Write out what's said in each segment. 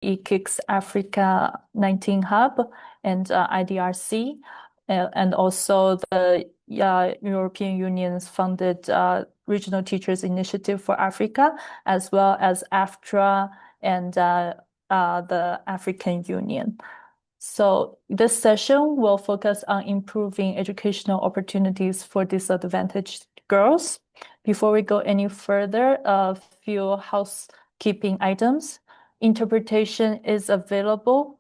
eKICS Africa 19 Hub and IDRC, and also the European Union's funded Regional Teachers Initiative for Africa, as well as AFTRA and the African Union. So this session will focus on improving educational opportunities for disadvantaged girls. Before we go any further, a few housekeeping items. Interpretation is available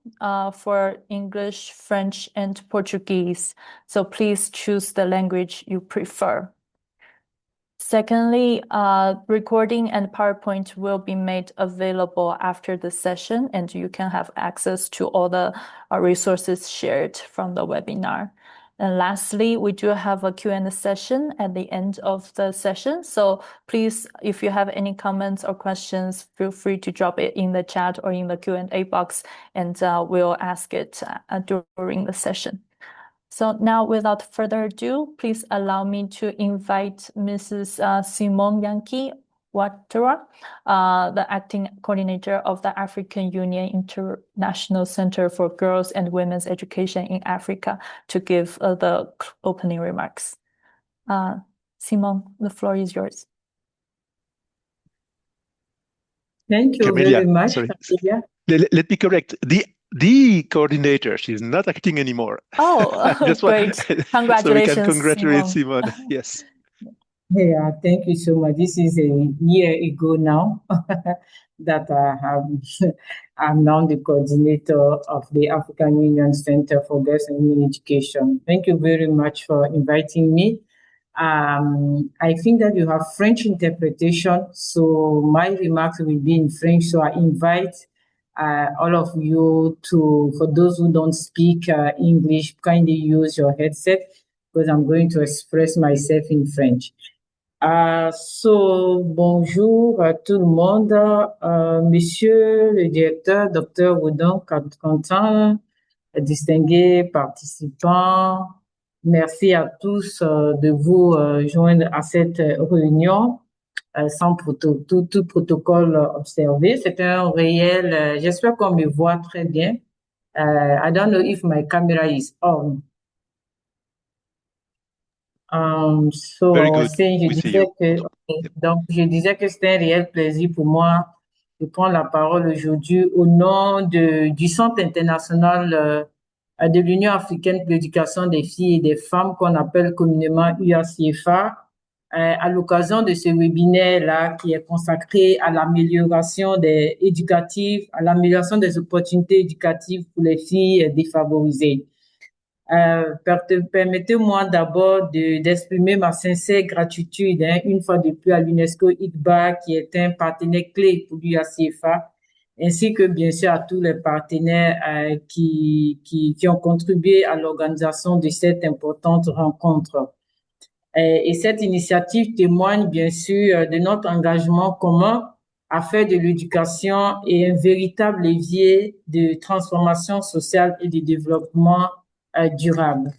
for English, French, and Portuguese. So please choose the language you prefer. Secondly, recording and PowerPoint will be made available after the session, and you can have access to all the resources shared from the webinar. And lastly, we do have a Q&A session at the end of the session. So please, if you have any comments or questions, feel free to drop it in the chat or in the Q&A box, and we'll ask it during the session. So now, without further ado, please allow me to invite Mrs. Simone Yankee Ouattara, the acting coordinator of the African Union International Center for Girls and Women's Education in Africa, to give the opening remarks. Simone, the floor is yours. Thank you very much. Sorry. Let me correct. The coordinator, she's not acting anymore. Oh, great. Congratulations. So we can congratulate Simone. Yes. Yeah, thank you so much. This is a year ago now that I'm now the coordinator of the African Union Center for Girls and Women Education. Thank you very much for inviting me. I think that you have French interpretation, so my remarks will be in French. So I invite all of you to, for those who don't speak English, kindly use your headset, because I'm going to express myself in French. So, bonjour à tout le monde, monsieur le directeur, Dr. Woudon Quentin, distingués participants, merci à tous de vous joindre à cette réunion. Sans tout protocole observé. C'est un réel, j'espère qu'on me voit très bien. I don't know if my camera is on. Very good. Donc, je disais que c'était un réel plaisir pour moi de prendre la parole aujourd'hui au nom du Centre international de l'Union africaine pour l'éducation des filles et des femmes, qu'on appelle communément UACFA, à l'occasion de ce webinaire-là qui est consacré à l'amélioration à l'amélioration des opportunités éducatives pour les filles défavorisées. Permettez-moi d'abord d'exprimer ma sincère gratitude, une fois de plus, à l'UNESCO ICBA, qui est un partenaire clé pour l'UACFA, ainsi que bien sûr à tous les partenaires qui ont contribué à l'organisation de cette importante rencontre. Et cette initiative témoigne bien sûr de notre engagement commun à faire de l'éducation un véritable levier de transformation sociale et de développement durable.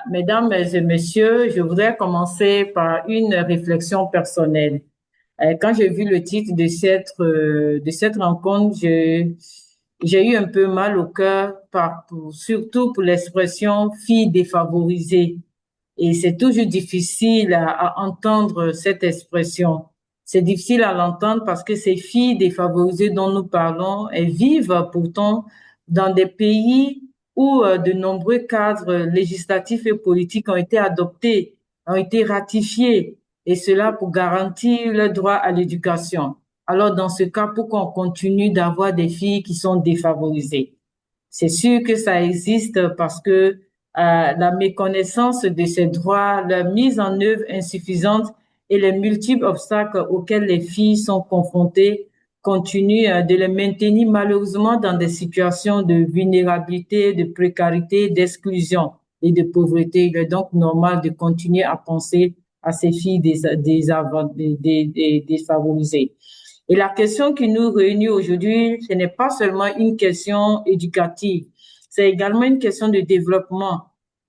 Mesdames et messieurs, je voudrais commencer par une réflexion personnelle. Quand j'ai vu le titre de cette rencontre, j'ai eu un peu mal au cœur, surtout pour l'expression « fille défavorisée ». Et c'est toujours difficile à entendre cette expression. C'est difficile à l'entendre parce que ces filles défavorisées dont nous parlons, elles vivent pourtant dans des pays où de nombreux cadres législatifs et politiques ont été adoptés, ont été ratifiés, et cela pour garantir le droit à l'éducation. Alors, dans ce cas, pourquoi on continue d'avoir des filles qui sont défavorisées? C'est sûr que ça existe parce que la méconnaissance de ces droits, leur mise en œuvre insuffisante et les multiples obstacles auxquels les filles sont confrontées continuent de les maintenir malheureusement dans des situations de vulnérabilité, de précarité, d'exclusion et de pauvreté. Il est donc normal de continuer à penser à ces filles défavorisées. Et la question qui nous réunit aujourd'hui, ce n'est pas seulement une question éducative, c'est également une question de développement.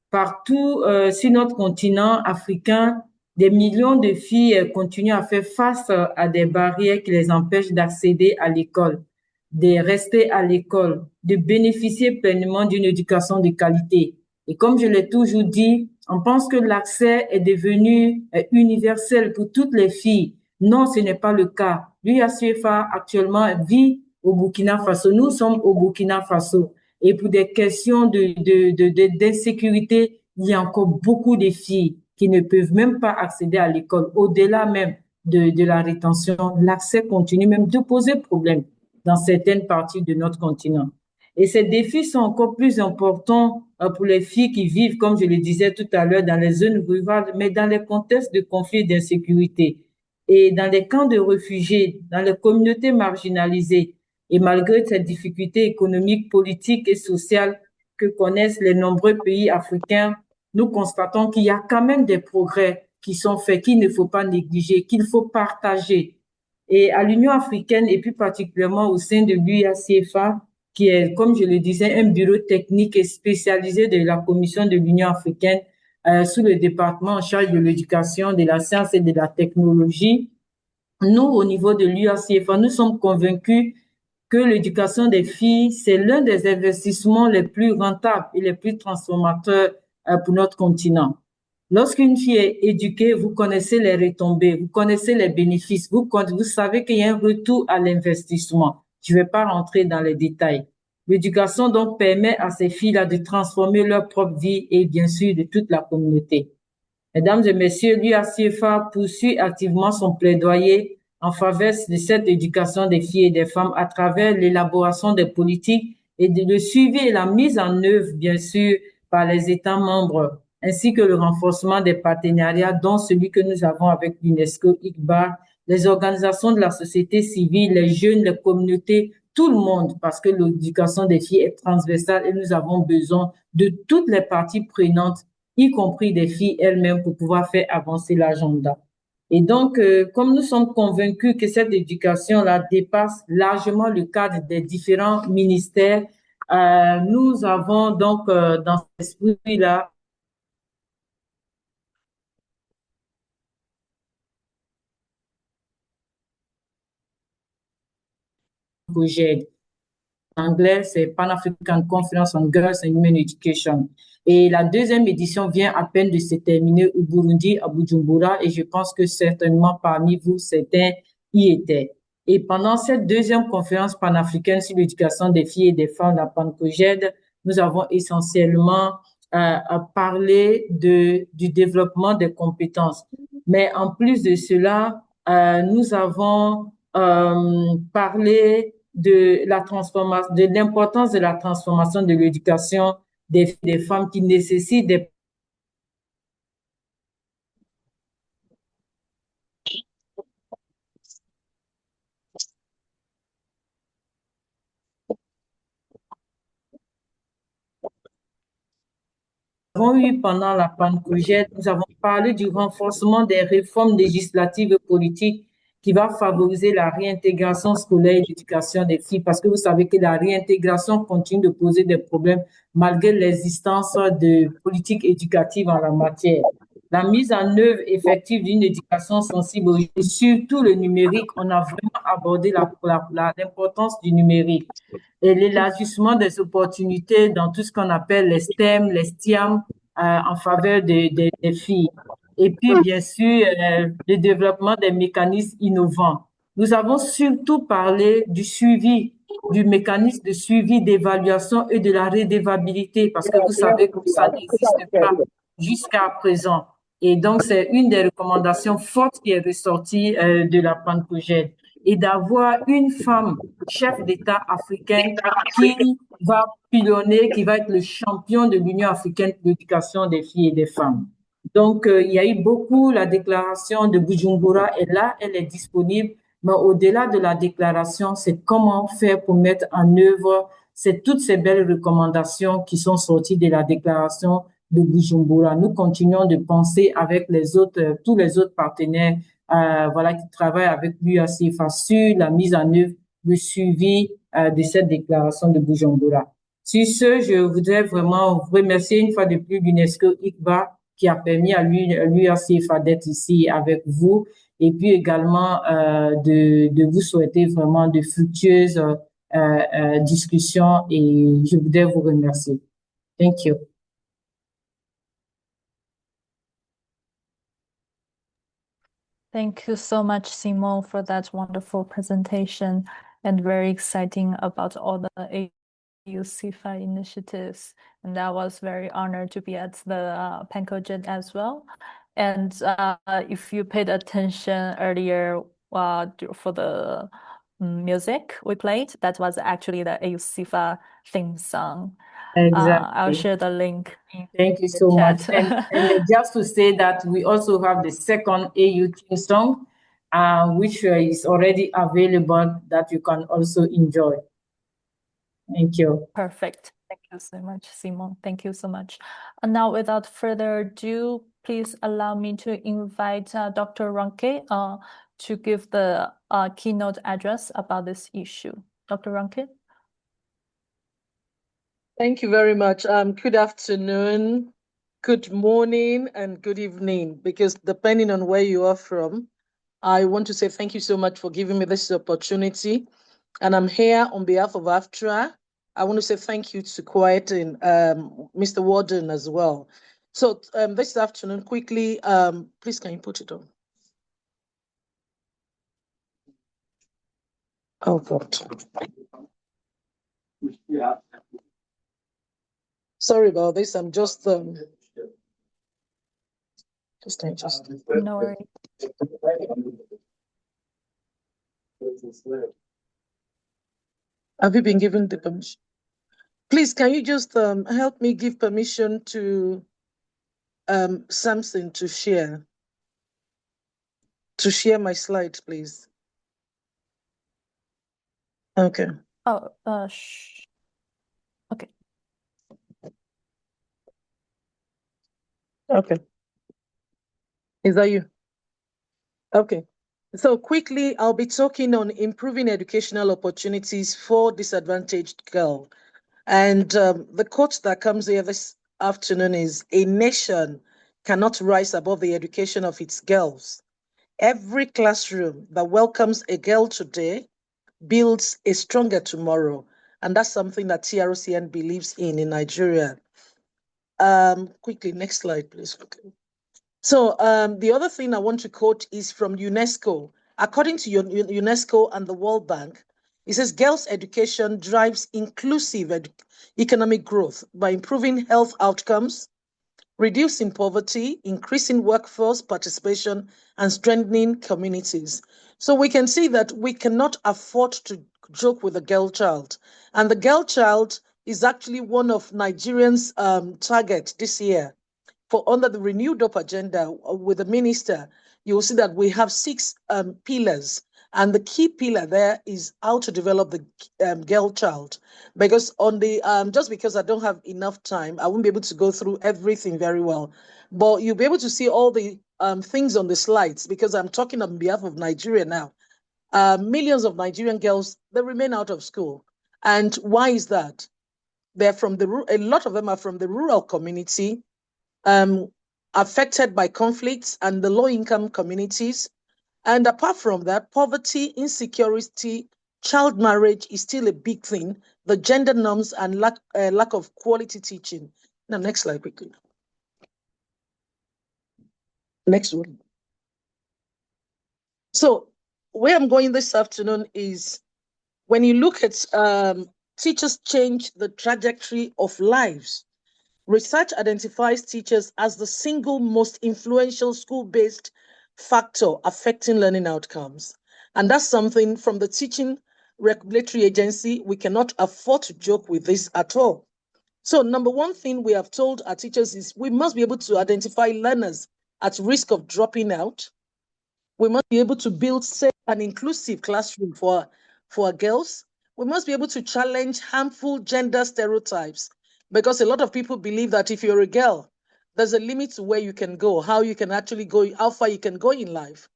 Partout sur notre continent africain, des millions de filles continuent à faire face à des barrières qui les empêchent d'accéder à l'école. de rester à l'école, de bénéficier pleinement d'une éducation de qualité. Et comme je l'ai toujours dit, on pense que l'accès est devenu universel pour toutes les filles. Non, ce n'est pas le cas. L'UACFA actuellement vit au Burkina Faso. Nous sommes au Burkina Faso. Et pour des questions d'insécurité, il y a encore beaucoup de filles qui ne peuvent même pas accéder à l'école. Au-delà même de la rétention, l'accès continue même de poser problème dans certaines parties de notre continent. Et ces défis sont encore plus importants pour les filles qui vivent, comme je le disais tout à l'heure, dans les zones rurales, mais dans les contextes de conflits et d'insécurité et dans les camps de réfugiés, dans les communautés marginalisées. Et malgré ces difficultés économiques, politiques et sociales que connaissent les nombreux pays africains, nous constatons qu'il y a quand même des progrès qui sont faits, qu'il ne faut pas négliger, qu'il faut partager. Et à l'Union africaine, et plus particulièrement au sein de l'UACFA, qui est, comme je le disais, un bureau technique et spécialisé de la Commission de l'Union africaine, sous le département en charge de l'éducation, de la science et de la technologie. Nous, au niveau de l'UACFA, nous sommes convaincus que l'éducation des filles, c'est l'un des investissements les plus rentables et les plus transformateurs pour notre continent. Lorsqu'une fille est éduquée, vous connaissez les retombées, vous connaissez les bénéfices, vous savez qu'il y a un retour à l'investissement. Je ne vais pas rentrer dans les détails. L'éducation donc permet à ces filles-là de transformer leur propre vie et bien sûr de toute la communauté. Mesdames et messieurs, l'UACFA poursuit activement son plaidoyer en faveur de cette éducation des filles et des femmes à travers l'élaboration des politiques et le suivi et la mise en œuvre, bien sûr, par les États membres, ainsi que le renforcement des partenariats, dont celui que nous avons avec l'UNESCO, ICBA, les organisations de la société civile, les jeunes, les communautés, tout le monde, parce que l'éducation des filles est transversale et nous avons besoin de toutes les parties prenantes, y compris des filles elles-mêmes, pour pouvoir faire avancer l'agenda. Et donc, comme nous sommes convaincus que cette éducation-là dépasse largement le cadre des différents ministères, nous avons donc dans cet esprit-là projet. En anglais, c'est Pan-African Conference on Girls and Women Education. Et la deuxième édition vient à peine de se terminer au Burundi, à Bujumbura, et je pense que certainement parmi vous, certains y étaient. Et pendant cette deuxième conférence panafricaine sur l'éducation des filles et des femmes, la PANCOGED, nous avons essentiellement parlé du développement des compétences. Mais en plus de cela, nous avons parlé de la transformation, de l'importance de la transformation de l'éducation des femmes qui nécessitent des avons eu pendant la PANCOGED, nous avons parlé du renforcement des réformes législatives et politiques qui va favoriser la réintégration scolaire et l'éducation des filles, parce que vous savez que la réintégration continue de poser des problèmes malgré l'existence de politiques éducatives en la matière. La mise en œuvre effective d'une éducation sensible, surtout le numérique, on a vraiment abordé l'importance du numérique et l'élargissement des opportunités dans tout ce qu'on appelle les STEM, les STIAM, en faveur des filles. Et puis, bien sûr, le développement des mécanismes innovants. Nous avons surtout parlé du suivi, du mécanisme de suivi, d'évaluation et de la redevabilité, parce que vous savez que ça n'existe pas jusqu'à présent. Et donc, c'est une des recommandations fortes qui est ressortie de la PANCOGED, et d'avoir une femme chef d'État africaine qui va pilonner, qui va être le champion de l'Union africaine pour l'éducation des filles et des femmes. Donc, il y a eu beaucoup, la déclaration de Bujumbura est là, elle est disponible, mais au-delà de la déclaration, c'est comment faire pour mettre en œuvre toutes ces belles recommandations qui sont sorties de la déclaration de Bujumbura. Nous continuons de penser avec les autres, tous les autres partenaires, voilà, qui travaillent avec l'UACFA sur la mise en œuvre, le suivi de cette déclaration de Bujumbura. Sur ce, je voudrais vraiment remercier une fois de plus l'UNESCO ICBA qui a permis à l'UACFA d'être ici avec vous, et puis également de vous souhaiter vraiment de fructueuses discussion et je voudrais vous remercier. Thank you. Thank you so much, Simon, for that wonderful presentation and very exciting about all the AU CIFA initiatives. And I was very honored to be at the PancoJet as well. And if you paid attention earlier for the music we played, that was actually the AU CIFA theme song. I'll Exactly. share the link in Thank you the so much. chat. And just to say that we also have the second AU theme song, which is already available that you can also enjoy. Thank you. Perfect. Thank you so much, Simon. Thank you so much. And now, without further ado, please allow me to invite Dr. Ronke to give the keynote address about this issue. Dr. Ronke? Thank you very much. Good afternoon, good morning, and good evening, because depending on where you are from, I want to say thank you so much for giving me this opportunity. And I'm here on behalf of AFTRA. I want to say thank you to Quiet and Mr. Warden as well. So this afternoon, quickly, please can you put it on? Oh, God. Sorry about this. I'm just No worries. Have you been given the permission? Please, can you just help me give permission to Samson to share my slides, please? Okay. Oh, okay. Okay. Is that you? Okay. So quickly, I'll be talking on improving educational opportunities for disadvantaged girls. And the quote that comes here this afternoon is, "A nation cannot rise above the education of its girls. Every classroom that welcomes a girl today builds a stronger tomorrow." And that's something that TROCN believes in Nigeria. Quickly, next slide, please. Okay. So the other thing I want to quote is from UNESCO. According to UNESCO and the World Bank, it says girls' education drives inclusive economic growth by improving health outcomes, reducing poverty, increasing workforce participation, and strengthening communities. So we can see that we cannot afford to joke with the girl child. And the girl child is actually one of Nigerians' target this year. For under the renewed up agenda with the minister, you will see that we have 6 pillars. And the key pillar there is how to develop the girl child. Because on the just because I don't have enough time, I won't be able to go through everything very well. But you'll be able to see all the things on the slides, because I'm talking on behalf of Nigeria now. Millions of Nigerian girls, they remain out of school. And why is that? They're from a lot of them are from the rural community, affected by conflicts, and the low-income communities. And apart from that, poverty, insecurity, child marriage is still a big thing, the gender norms, and lack of quality teaching. Now, next slide, quickly. Next one. So where I'm going this afternoon is, when you look at teachers change the trajectory of lives. Research identifies teachers as the single most influential school-based factor affecting learning outcomes. And that's something from the Teaching Regulatory Agency. We cannot afford to joke with this at all. So number one thing we have told our teachers is we must be able to identify learners at risk of dropping out. We must be able to build safe and inclusive classroom for our girls. We must be able to challenge harmful gender stereotypes, because a lot of people believe that if you're a girl, there's a limit to where you can go, how you can actually go, how far you can go in life.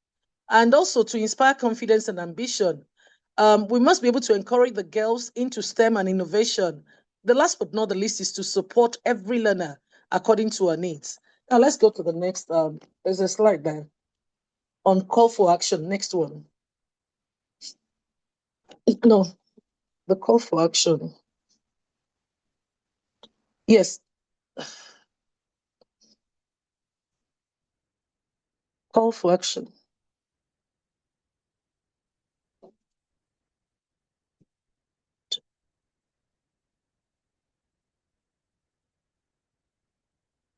And also to inspire confidence and ambition. We must be able to encourage the girls into STEM and innovation. The last but not the least is to support every learner according to her needs. Now let's go to the next, there's a slide there on call for action. Next one. No. The call for action. Yes. Call for action.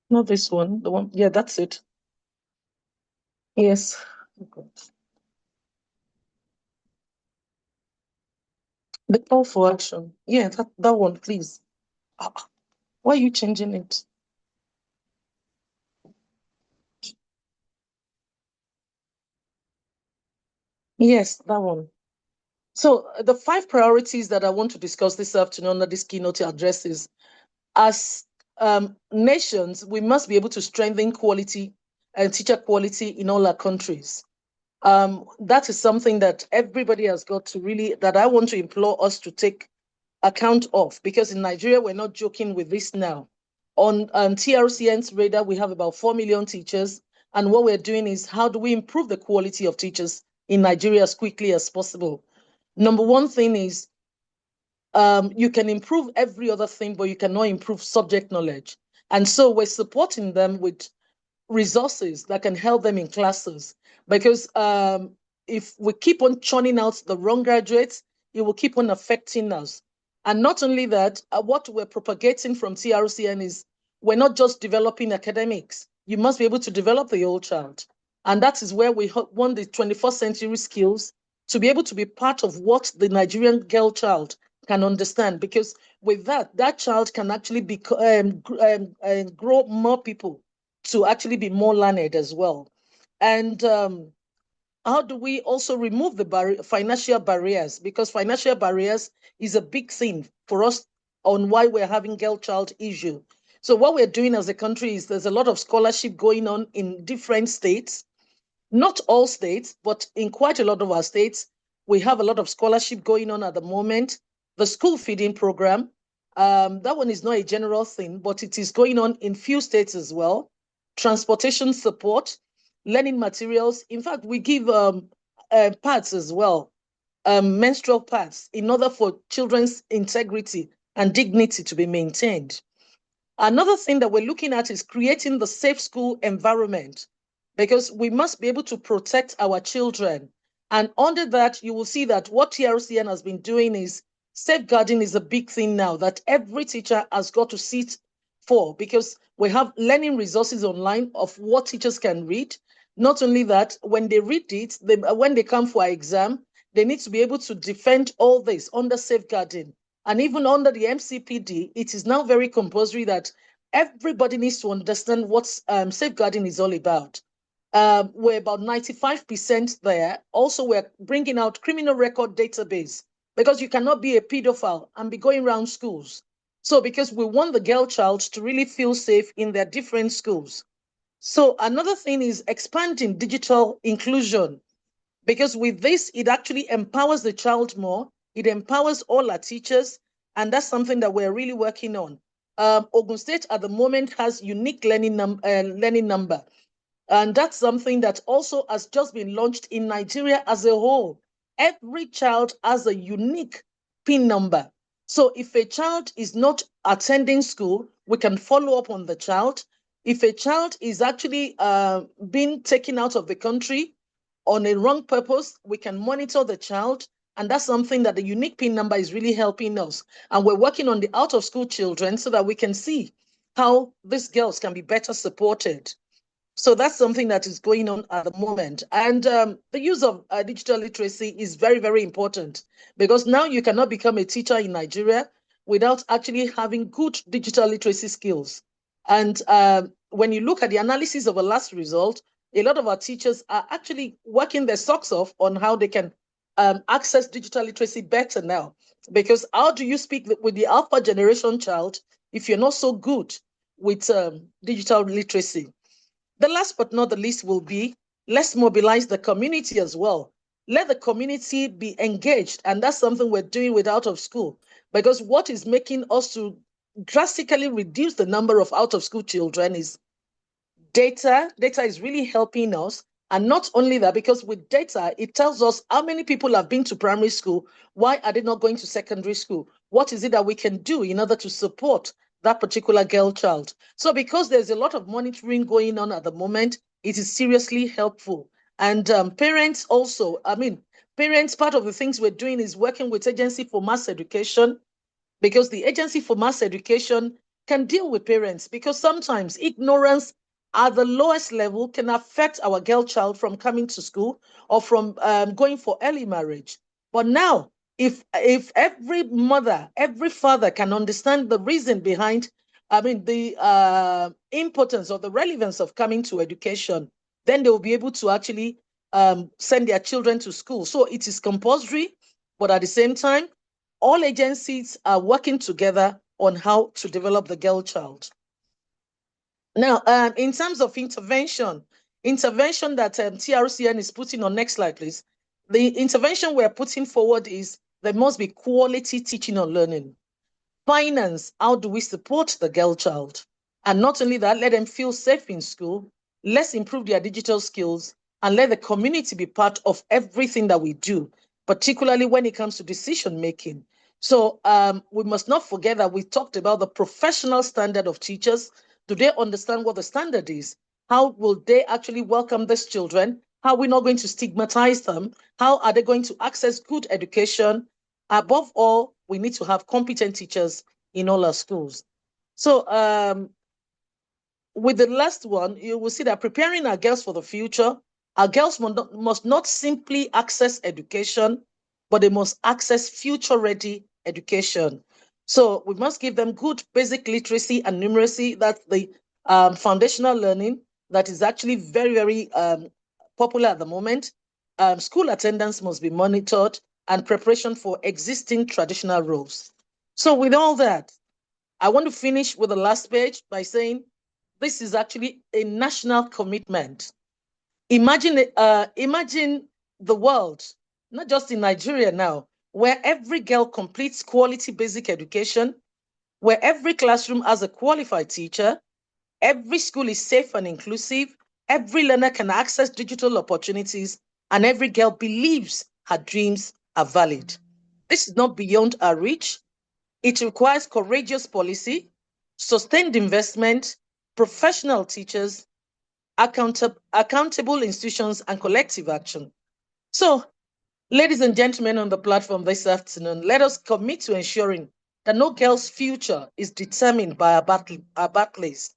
Not this one. The one. Yeah, that's it. Yes. The call for action. Yeah, that one, please. Why are you changing it? Yes, that one. So the 5 priorities that I want to discuss this afternoon under this keynote address is, as nations, we must be able to strengthen quality and teacher quality in all our countries. That is something that everybody has got to really, that I want to implore us to take account of, because in Nigeria, we're not joking with this now. On TRCN's radar, we have about 4 million teachers. And what we're doing is, how do we improve the quality of teachers in Nigeria as quickly as possible? Number one thing is, you can improve every other thing, but you cannot improve subject knowledge. And so we're supporting them with resources that can help them in classes. Because if we keep on churning out the wrong graduates, it will keep on affecting us. And not only that, what we're propagating from TRCN is, we're not just developing academics. You must be able to develop the whole child. And that is where we want the 21st century skills to be able to be part of what the Nigerian girl child can understand. Because with that, that child can actually grow more people to actually be more learned as well. And how do we also remove the financial barriers? Because financial barriers is a big thing for us on why we're having girl child issue. So what we're doing as a country is, there's a lot of scholarship going on in different states. Not all states, but in quite a lot of our states, we have a lot of scholarship going on at the moment. The school feeding program, that one is not a general thing, but it is going on in few states as well. Transportation support, learning materials. In fact, we give pads as well, menstrual pads, in order for children's integrity and dignity to be maintained. Another thing that we're looking at is creating the safe school environment, because we must be able to protect our children. And under that, you will see that what TRCN has been doing is, safeguarding is a big thing now that every teacher has got to sit for, because we have learning resources online of what teachers can read. Not only that, when they read it, when they come for an exam, they need to be able to defend all this under safeguarding. And even under the MCPD, it is now very compulsory that everybody needs to understand what safeguarding is all about. We're about 95% there. Also, we're bringing out criminal record database, because you cannot be a pedophile and be going around schools. So because we want the girl child to really feel safe in their different schools. So another thing is expanding digital inclusion, because with this, it actually empowers the child more. It empowers all our teachers, and that's something that we're really working on. Ogun State at the moment has unique learning number, and that's something that also has just been launched in Nigeria as a whole. Every child has a unique PIN number. So if a child is not attending school, we can follow up on the child. If a child is actually being taken out of the country on a wrong purpose, we can monitor the child. And that's something that the unique PIN number is really helping us. And we're working on the out of school children so that we can see how these girls can be better supported. So that's something that is going on at the moment. And the use of digital literacy is very, very important, because now you cannot become a teacher in Nigeria without actually having good digital literacy skills. And when you look at the analysis of a last result, a lot of our teachers are actually working their socks off on how they can access digital literacy better now. Because how do you speak with the alpha generation child if you're not so good with digital literacy? The last but not the least will be, let's mobilize the community as well. Let the community be engaged. And that's something we're doing with Out of School, because what is making us to drastically reduce the number of out of school children is data. Data is really helping us. And not only that, because with data, it tells us how many people have been to primary school. Why are they not going to secondary school? What is it that we can do in order to support that particular girl child? So because there's a lot of monitoring going on at the moment, it is seriously helpful. And parents also, parents, part of the things we're doing is working with Agency for Mass Education, because the Agency for Mass Education can deal with parents, because sometimes ignorance at the lowest level can affect our girl child from coming to school or from going for early marriage. But now, if every mother, every father can understand the reason behind, the importance or the relevance of coming to education, then they will be able to actually send their children to school. So it is compulsory, but at the same time, all agencies are working together on how to develop the girl child. Now, in terms of intervention that TRCN is putting on, next slide, please. The intervention we're putting forward is there must be quality teaching and learning. Finance, how do we support the girl child? And not only that, let them feel safe in school, let's improve their digital skills, and let the community be part of everything that we do, particularly when it comes to decision making. So we must not forget that we talked about the professional standard of teachers. Do they understand what the standard is? How will they actually welcome these children? How are we not going to stigmatize them? How are they going to access good education? Above all, we need to have competent teachers in all our schools. So with the last one, you will see that preparing our girls for the future, our girls must not simply access education, but they must access future-ready education. So we must give them good basic literacy and numeracy. That's the foundational learning that is actually very, very popular at the moment. School attendance must be monitored, and preparation for existing traditional roles. So with all that, I want to finish with the last page by saying this is actually a national commitment. Imagine the world, not just in Nigeria now, where every girl completes quality basic education, where every classroom has a qualified teacher, every school is safe and inclusive, every learner can access digital opportunities, and every girl believes her dreams are valid. This is not beyond our reach. It requires courageous policy, sustained investment, professional teachers, accountable institutions, and collective action. So, ladies and gentlemen on the platform this afternoon, let us commit to ensuring that no girl's future is determined by our birthplace,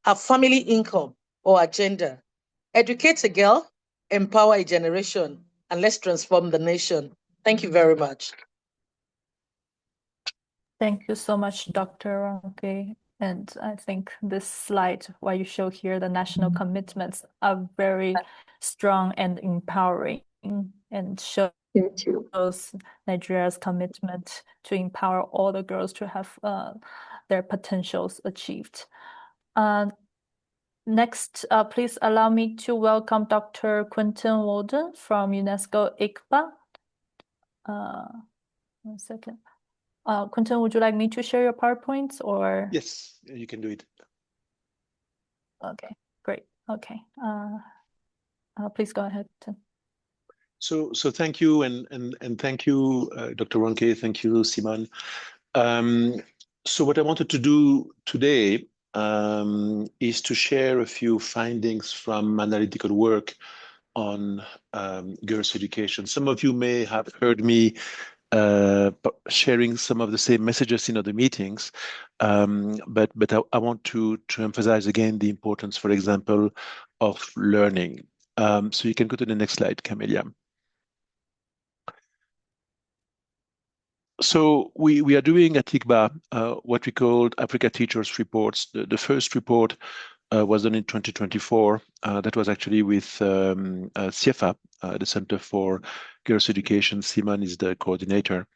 her family income, or her gender. Educate a girl, empower a generation, and let's transform the nation. Thank you very much. Thank you so much, Dr. Ronke. And I think this slide, what you show here, the national commitments are very strong and empowering, and shows Nigeria's commitment to empower all the girls to have their potentials achieved. Next, please allow me to welcome Dr. Quentin Walden from UNESCO ICBA. 1 second. Quentin, would you like me to share your PowerPoints or? Yes, you can do it. Okay, great. Okay. Please go ahead. So thank you and thank you, Dr. Ronke. Thank you, Simon. So what I wanted to do today is to share a few findings from analytical work on girls' education. Some of you may have heard me sharing some of the same messages in other meetings, but I want to emphasize again the importance, for example, of learning. So you can go to the next slide, Camelia. So we are doing at ICBA what we called Africa Teachers Reports. The first report was done in 2024. That was actually with CIEFA, the Center for Girls' Education. Simon is the coordinator.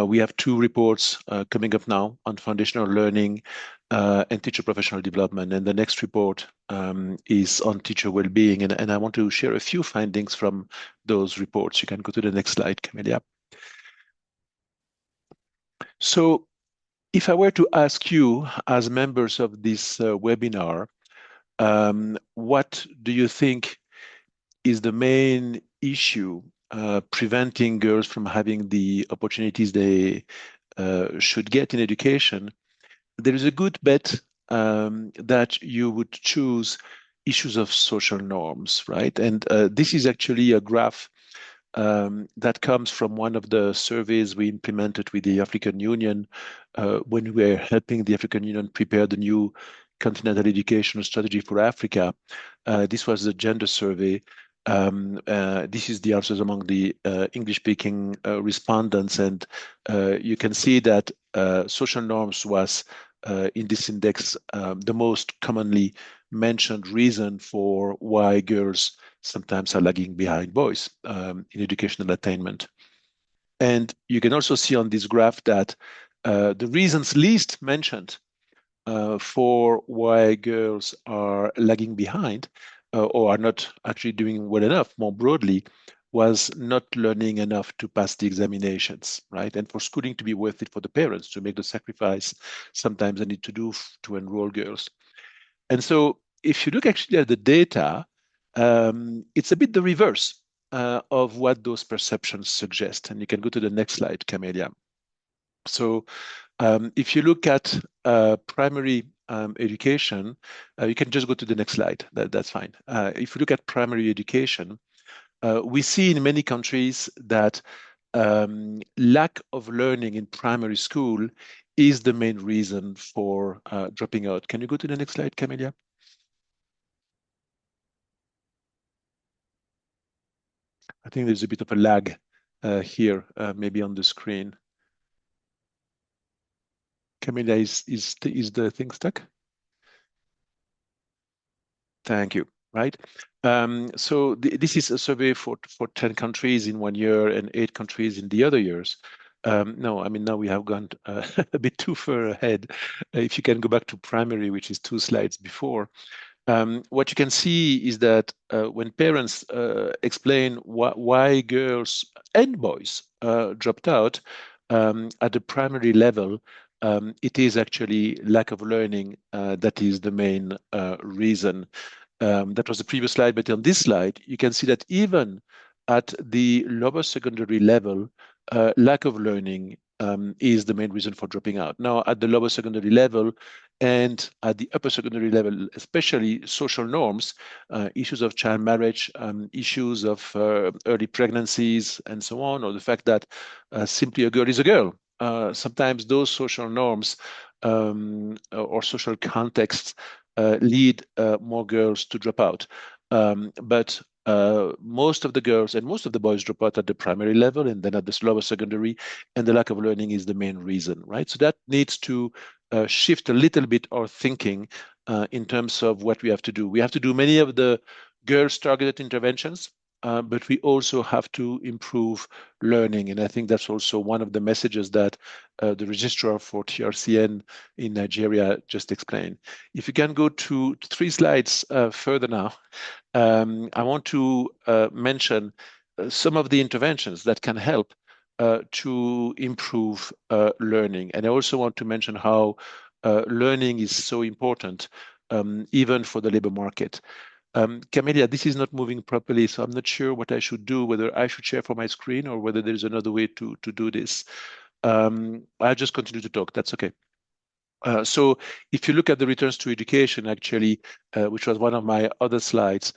We have 2 reports coming up now on foundational learning and teacher professional development. And the next report is on teacher well-being. And I want to share a few findings from those reports. You can go to the next slide, Camelia. So if I were to ask you as members of this webinar, what do you think is the main issue preventing girls from having the opportunities they should get in education, there is a good bet that you would choose issues of social norms, right? And this is actually a graph that comes from one of the surveys we implemented with the African Union when we were helping the African Union prepare the new continental educational strategy for Africa. This was the gender survey. This is the answers among the English-speaking respondents, and you can see that social norms was in this index the most commonly mentioned reason for why girls sometimes are lagging behind boys in educational attainment. And you can also see on this graph that the reasons least mentioned for why girls are lagging behind or are not actually doing well enough more broadly was not learning enough to pass the examinations, right? And for schooling to be worth it for the parents to make the sacrifice sometimes they need to do to enroll girls. And so if you look actually at the data, it's a bit the reverse of what those perceptions suggest. And you can go to the next slide, Camelia. So if you look at primary education, you can just go to the next slide. That's fine. If you look at primary education, we see in many countries that lack of learning in primary school is the main reason for dropping out. Can you go to the next slide, Camelia? I think there's a bit of a lag here, maybe on the screen. Camelia, is the thing stuck? Thank you. Right. So this is a survey for 10 countries in 1 year and 8 countries in the other years. No, I mean, now we have gone a bit too far ahead. If you can go back to primary, which is 2 slides before, what you can see is that when parents explain why girls and boys dropped out at the primary level, it is actually lack of learning that is the main reason. That was the previous slide, but on this slide, you can see that even at the lower secondary level, lack of learning is the main reason for dropping out. Now, at the lower secondary level and at the upper secondary level, especially social norms, issues of child marriage, issues of early pregnancies, and so on, or the fact that simply a girl is a girl. Sometimes those social norms or social contexts lead more girls to drop out. But most of the girls and most of the boys drop out at the primary level and then at the lower secondary, and the lack of learning is the main reason, right? So that needs to shift a little bit our thinking in terms of what we have to do. We have to do many of the girls targeted interventions, but we also have to improve learning. And I think that's also one of the messages that the registrar for TRCN in Nigeria just explained. If you can go to 3 slides further now, I want to mention some of the interventions that can help to improve learning. And I also want to mention how learning is so important, even for the labor market. Camelia, this is not moving properly, so I'm not sure what I should do, whether I should share from my screen or whether there's another way to do this. I'll just continue to talk. That's okay. So if you look at the returns to education, actually, which was one of my other slides,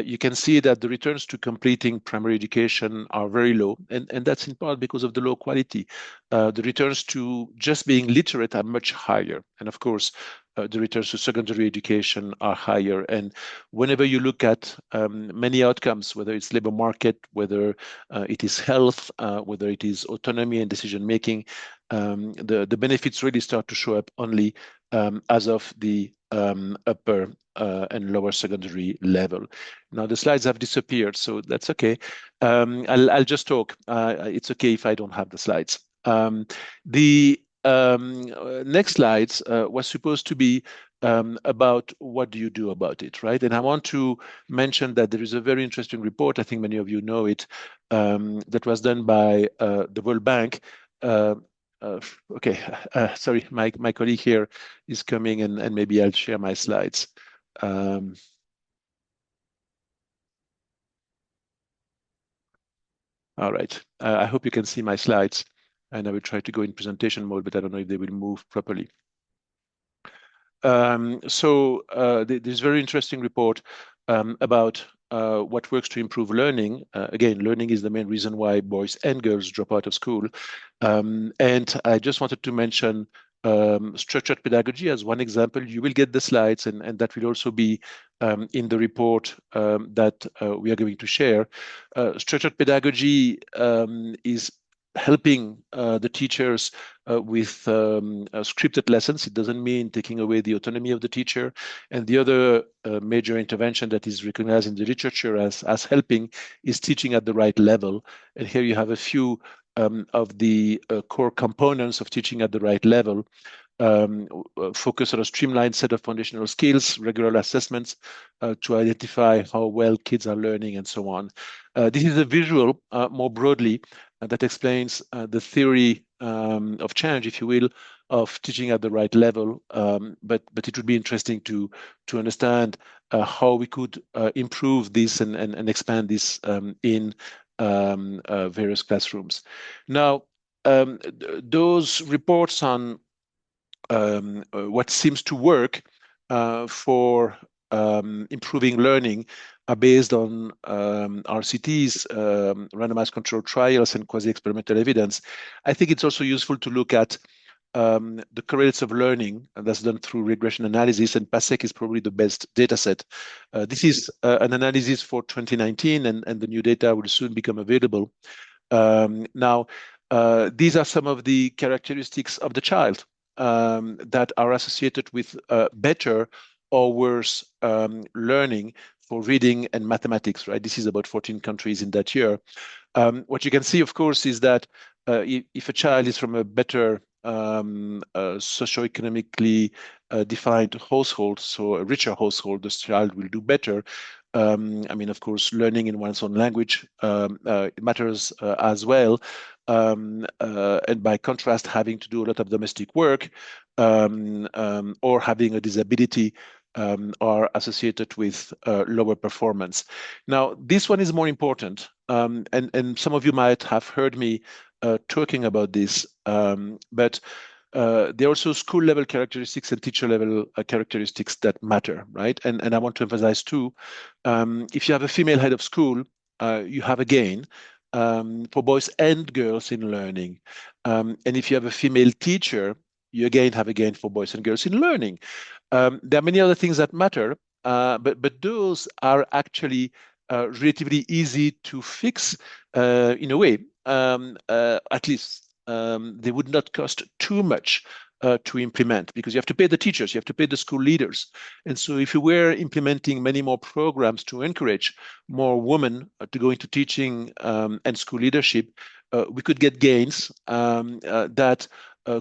you can see that the returns to completing primary education are very low, and that's in part because of the low quality. The returns to just being literate are much higher. And of course, the returns to secondary education are higher. And whenever you look at many outcomes, whether it's labor market, whether it is health, whether it is autonomy and decision-making, the benefits really start to show up only as of the upper and lower secondary level. Now the slides have disappeared, so that's okay. I'll just talk. It's okay if I don't have the slides. The next slides was supposed to be about what do you do about it, right? And I want to mention that there is a very interesting report, I think many of you know it, that was done by the World Bank. Okay, sorry, my colleague here is coming, and maybe I'll share my slides. All right. I hope you can see my slides, and I will try to go in presentation mode, but I don't know if they will move properly. This very interesting report about what works to improve learning. Again, learning is the main reason why boys and girls drop out of school. And I just wanted to mention structured pedagogy as one example. You will get the slides, and that will also be in the report that we are going to share. Structured pedagogy is helping the teachers with scripted lessons. It doesn't mean taking away the autonomy of the teacher. And the other major intervention that is recognized in the literature as helping is teaching at the right level. And here you have a few of the core components of teaching at the right level. Focus on a streamlined set of foundational skills, regular assessments to identify how well kids are learning, and so on. This is a visual more broadly that explains the theory of change, if you will, of teaching at the right level. But it would be interesting to understand how we could improve this and expand this in various classrooms. Now, those reports on what seems to work for improving learning are based on RCTs, randomized controlled trials, and quasi-experimental evidence. I think it's also useful to look at the correlates of learning, and that's done through regression analysis, and PASEC is probably the best data set. This is an analysis for 2019, and the new data will soon become available. Now, these are some of the characteristics of the child that are associated with better or worse learning for reading and mathematics, right? This is about 14 countries in that year. What you can see, of course, is that if a child is from a better socioeconomically defined household, so a richer household, this child will do better. I mean, of course, learning in one's own language matters as well. And by contrast, having to do a lot of domestic work or having a disability are associated with lower performance. Now, this one is more important, and some of you might have heard me talking about this, but there are also school level characteristics and teacher level characteristics that matter, right? And I want to emphasize too, if you have a female head of school, you have a gain for boys and girls in learning. And if you have a female teacher, you again have a gain for boys and girls in learning. There are many other things that matter, but those are actually relatively easy to fix in a way. At least they would not cost too much to implement, because you have to pay the teachers, you have to pay the school leaders. And so if you were implementing many more programs to encourage more women to go into teaching and school leadership, we could get gains that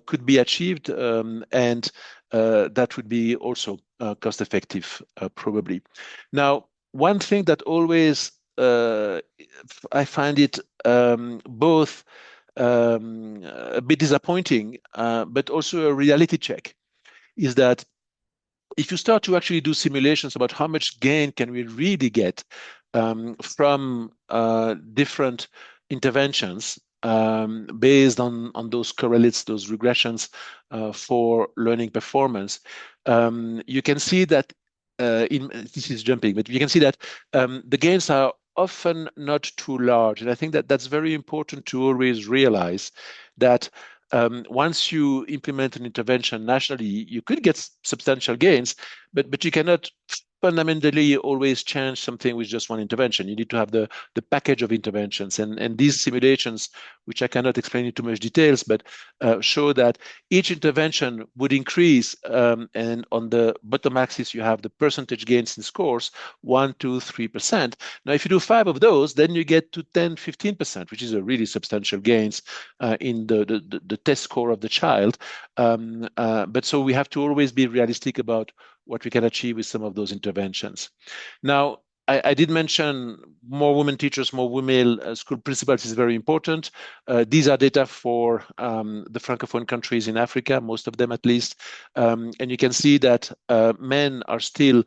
could be achieved, and that would be also cost effective, probably. Now, one thing that always I find it both a bit disappointing, but also a reality check, is that if you start to actually do simulations about how much gain can we really get from different interventions based on those correlates, those regressions for learning performance, you can see that this is jumping, but you can see that the gains are often not too large. And I think that that's very important to always realize that once you implement an intervention nationally, you could get substantial gains, but you cannot fundamentally always change something with just one intervention. You need to have the package of interventions. And these simulations, which I cannot explain in too much details, but show that each intervention would increase, and on the bottom axis, you have the percentage gains in scores, 1, 2, 3%. Now, if you do 5 of those, then you get to 10, 15%, which is a really substantial gains in the test score of the child. But so we have to always be realistic about what we can achieve with some of those interventions. Now, I did mention more women teachers, more women school principals is very important. These are data for the Francophone countries in Africa, most of them at least. And you can see that men are still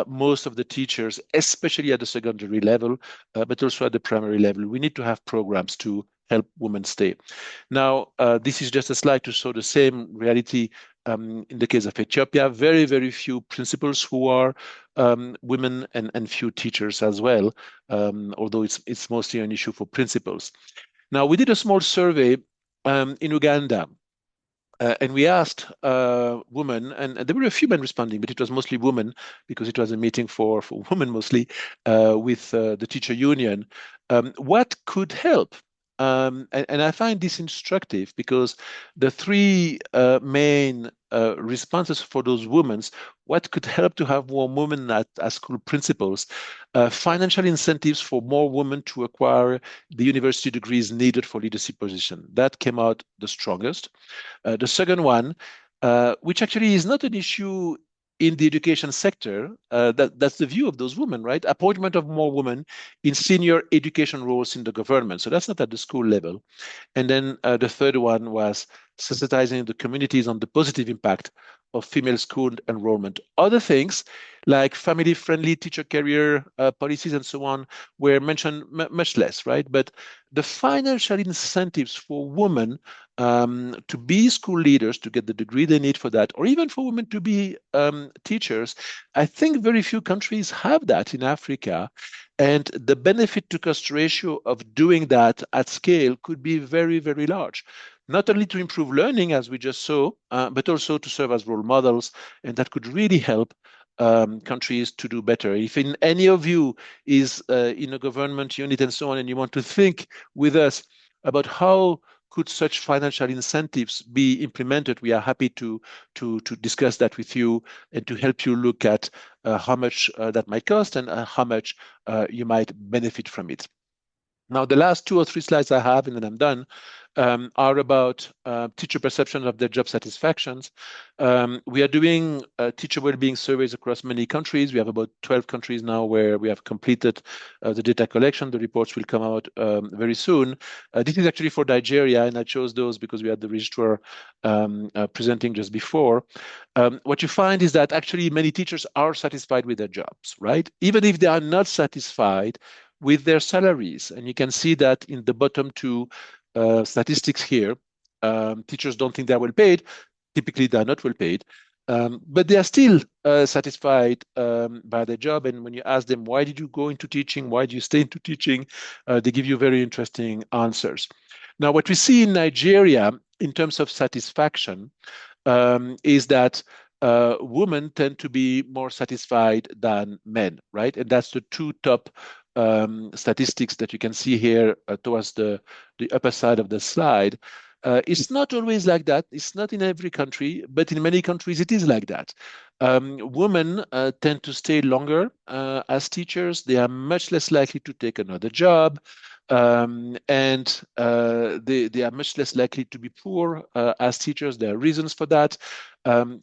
most of the teachers, especially at the secondary level, but also at the primary level. We need to have programs to help women stay. Now, this is just a slide to show the same reality in the case of Ethiopia. Very, very few principals who are women and few teachers as well, although it's mostly an issue for principals. Now, we did a small survey in Uganda. And we asked women, and there were a few men responding, but it was mostly women because it was a meeting for women mostly with the teacher union. What could help? And I find this instructive because the three main responses for those women, what could help to have more women as school principals? Financial incentives for more women to acquire the university degrees needed for leadership position. That came out the strongest. The second one, which actually is not an issue in the education sector, that's the view of those women, right? Appointment of more women in senior education roles in the government. So that's not at the school level. And then the third one was sensitizing the communities on the positive impact of female school enrollment. Other things like family-friendly teacher career policies and so on were mentioned much less, right? But the financial incentives for women to be school leaders, to get the degree they need for that, or even for women to be teachers, I think very few countries have that in Africa. And the benefit to cost ratio of doing that at scale could be very, very large. Not only to improve learning, as we just saw, but also to serve as role models. And that could really help countries to do better. If in any of you is in a government unit and so on, and you want to think with us about how could such financial incentives be implemented, we are happy to discuss that with you and to help you look at how much that might cost and how much you might benefit from it. Now, the last 2 or 3 slides I have, and then I'm done, are about teacher perception of their job satisfactions. We are doing teacher well-being surveys across many countries. We have about 12 countries now where we have completed the data collection. The reports will come out very soon. This is actually for Nigeria, and I chose those because we had the registrar presenting just before. What you find is that actually many teachers are satisfied with their jobs, right? Even if they are not satisfied with their salaries. And you can see that in the bottom 2 statistics here. Teachers don't think they're well paid. Typically, they're not well paid. But they are still satisfied by their job. And when you ask them, why did you go into teaching? Why do you stay into teaching? They give you very interesting answers. Now, what we see in Nigeria in terms of satisfaction is that women tend to be more satisfied than men, right? And that's the 2 top statistics that you can see here towards the upper side of the slide. It's not always like that. It's not in every country, but in many countries it is like that. Women tend to stay longer as teachers. They are much less likely to take another job. And they are much less likely to be poor as teachers. There are reasons for that.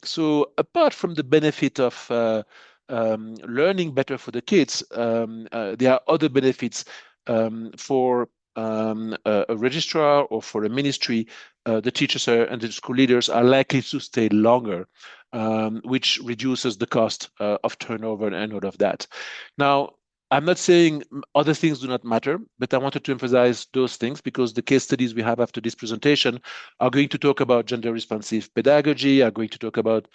So apart from the benefit of learning better for the kids, there are other benefits for a registrar or for a ministry. The teachers and the school leaders are likely to stay longer, which reduces the cost of turnover and all of that. Now, I'm not saying other things do not matter, but I wanted to emphasize those things because the case studies we have after this presentation are going to talk about gender responsive pedagogy, are going to talk about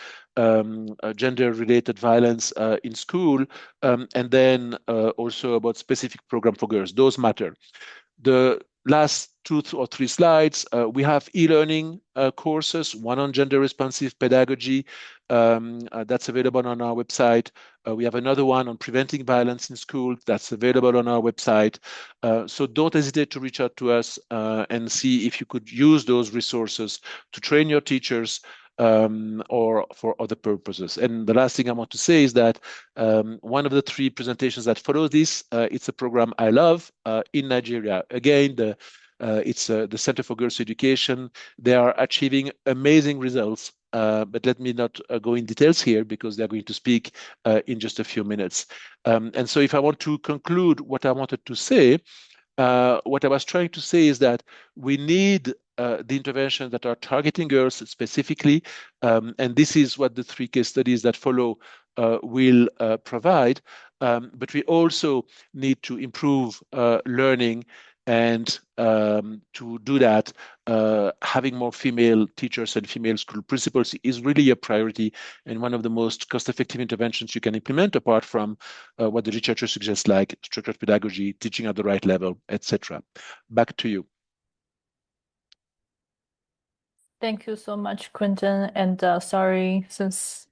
gender-related violence in school, and then also about specific program for girls. Those matter. The last 2 or 3 slides, we have e-learning courses, one on gender responsive pedagogy, that's available on our website. We have another one on preventing violence in school that's available on our website. So don't hesitate to reach out to us and see if you could use those resources to train your teachers or for other purposes. And the last thing I want to say is that one of the 3 presentations that follow this, it's a program I love in Nigeria. Again, it's the Center for Girls Education. They are achieving amazing results, but let me not go in details here because they're going to speak in just a few minutes. And so if I want to conclude what I wanted to say, what I was trying to say is that we need the interventions that are targeting girls specifically, and this is what the 3 case studies that follow will provide. But we also need to improve learning, and to do that, having more female teachers and female school principals is really a priority, and one of the most cost-effective interventions you can implement, apart from what the literature suggests, like structured pedagogy, teaching at the right level, etc. Back to you. Thank you so much, Quentin. And sorry, since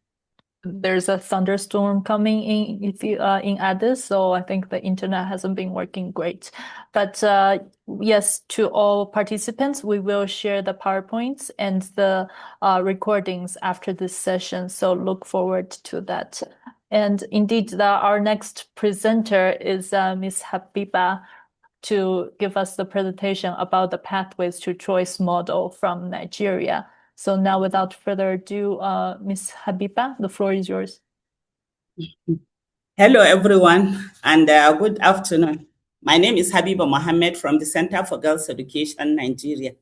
there's a thunderstorm coming in Addis, so I think the internet hasn't been working great. But yes, to all participants, we will share the PowerPoints and the recordings after this session. So look forward to that. And indeed, our next presenter is Ms. Habiba, to give us the presentation about the Pathways to Choice model from Nigeria. So now, without further ado, Ms. Habiba, the floor is yours. Hello, everyone, and good afternoon. My name is Habiba Mohammed from the Center for Girls Education, Nigeria.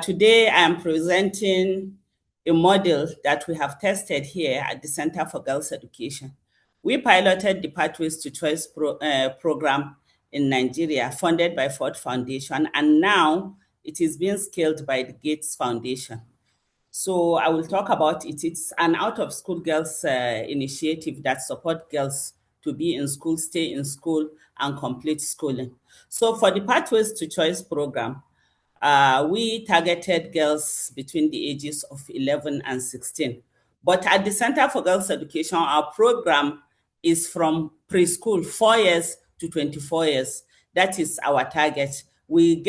Today, I am presenting a model that we have tested here at the Center for Girls Education. We piloted the Pathways to Choice program in Nigeria, funded by Ford Foundation, and now it is being scaled by the Gates Foundation. So I will talk about it. It's an out-of-school girls initiative that supports girls to be in school, stay in school, and complete schooling. So for the Pathways to Choice program, we targeted girls between the ages of 11 and 16. But at the Center for Girls Education, our program is from preschool, 4 years to 24 years. That is our target. We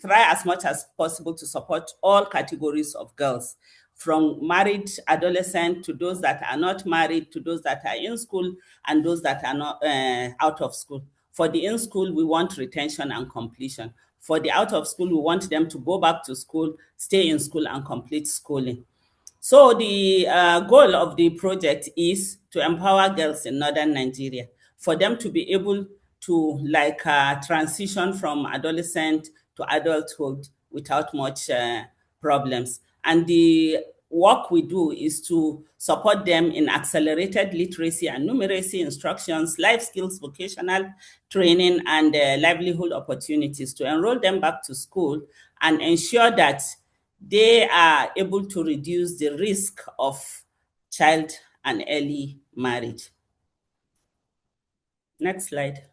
try as much as possible to support all categories of girls, from married adolescent to those that are not married, to those that are in school, and those that are not out of school. For the in school, we want retention and completion. For the out of school, we want them to go back to school, stay in school, and complete schooling. So the goal of the project is to empower girls in northern Nigeria, for them to be able to transition from adolescent to adulthood without much problems. And the work we do is to support them in accelerated literacy and numeracy instructions, life skills, vocational training, and livelihood opportunities, to enroll them back to school and ensure that they are able to reduce the risk of child and early marriage. Next slide.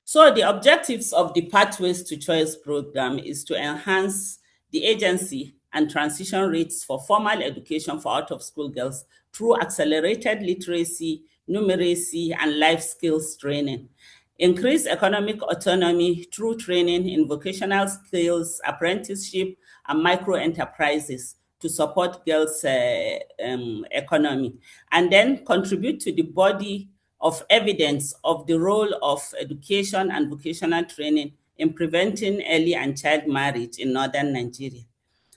So the objectives of the Pathways to Choice program is to enhance the agency and transition rates for formal education for out-of-school girls through accelerated literacy, numeracy, and life skills training. Increase economic autonomy through training in vocational skills, apprenticeship, and micro-enterprises to support girls' economy. And then contribute to the body of evidence of the role of education and vocational training in preventing early and child marriage in northern Nigeria.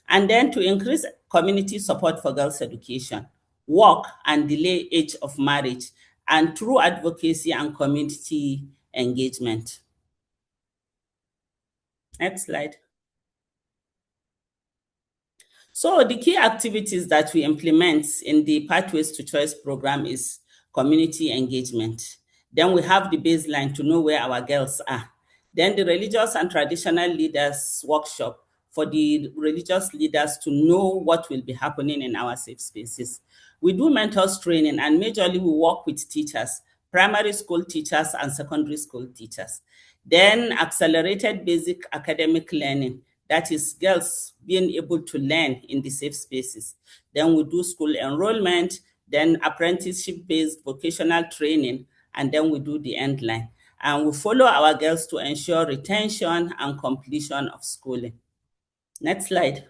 And then to increase community support for girls' education, work and delay age of marriage, and through advocacy and community engagement. Next slide. So the key activities that we implement in the Pathways to Choice program is community engagement. Then we have the baseline to know where our girls are. Then the religious and traditional leaders workshop for the religious leaders to know what will be happening in our safe spaces. We do mentors training, and majorly we work with teachers, primary school teachers and secondary school teachers. Then accelerated basic academic learning, that is girls being able to learn in the safe spaces. Then we do school enrollment, then apprenticeship-based vocational training, and then we do the end line. And we follow our girls to ensure retention and completion of schooling. Next slide.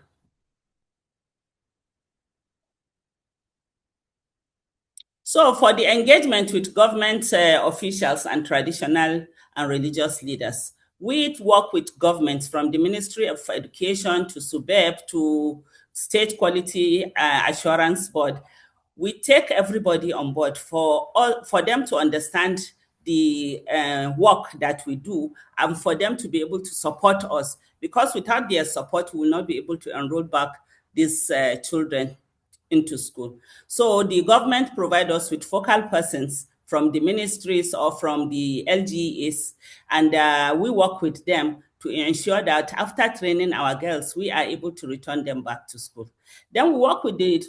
So for the engagement with government officials and traditional and religious leaders, we work with governments from the Ministry of Education to SUBEB to State Quality Assurance Board. We take everybody on board for them to understand the work that we do, and for them to be able to support us, because without their support, we will not be able to enroll back these children into school. So the government provide us with focal persons from the ministries or from the LGAs, and we work with them to ensure that after training our girls, we are able to return them back to school. Then we work with the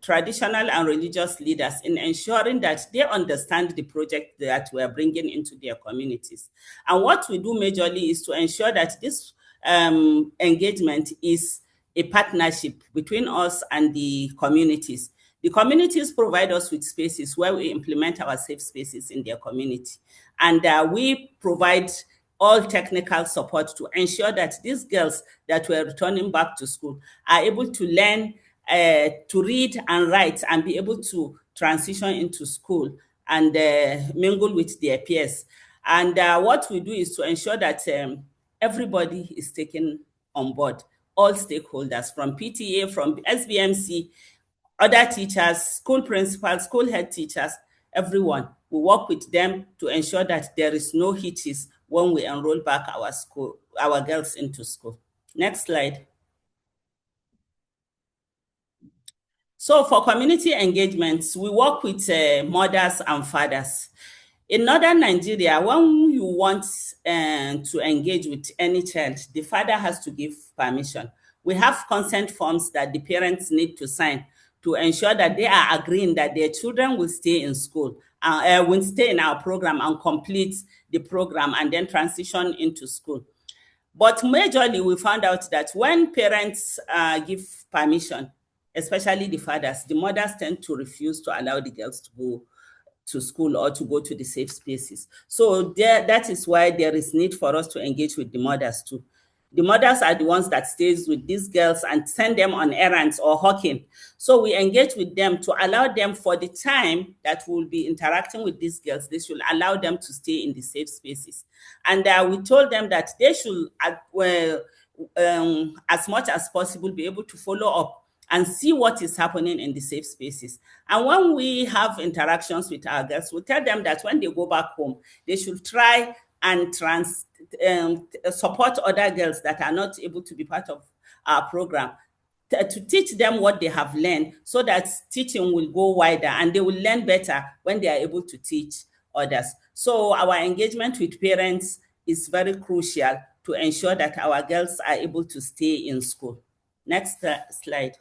traditional and religious leaders in ensuring that they understand the project that we are bringing into their communities. And what we do majorly is to ensure that this engagement is a partnership between us and the communities. The communities provide us with spaces where we implement our safe spaces in their community. And we provide all technical support to ensure that these girls that were returning back to school are able to learn to read and write and be able to transition into school and mingle with their peers. And what we do is to ensure that everybody is taken on board, all stakeholders from PTA, from SBMC, other teachers, school principals, school head teachers, everyone. We work with them to ensure that there is no hitches when we enroll back our girls into school. Next slide. So for community engagements, we work with mothers and fathers. In northern Nigeria, when you want to engage with any child, the father has to give permission. We have consent forms that the parents need to sign to ensure that they are agreeing that their children will stay in school, will stay in our program and complete the program and then transition into school. But majorly, we found out that when parents give permission, especially the fathers, the mothers tend to refuse to allow the girls to go to school or to go to the safe spaces. So that is why there is need for us to engage with the mothers too. The mothers are the ones that stays with these girls and send them on errands or hawking. So we engage with them to allow them, for the time that we'll be interacting with these girls, they should allow them to stay in the safe spaces. And we told them that they should, as much as possible, be able to follow up and see what is happening in the safe spaces. And when we have interactions with our girls, we tell them that when they go back home, they should try and support other girls that are not able to be part of our program to teach them what they have learned, so that teaching will go wider and they will learn better when they are able to teach others. So our engagement with parents is very crucial to ensure that our girls are able to stay in school. Next slide.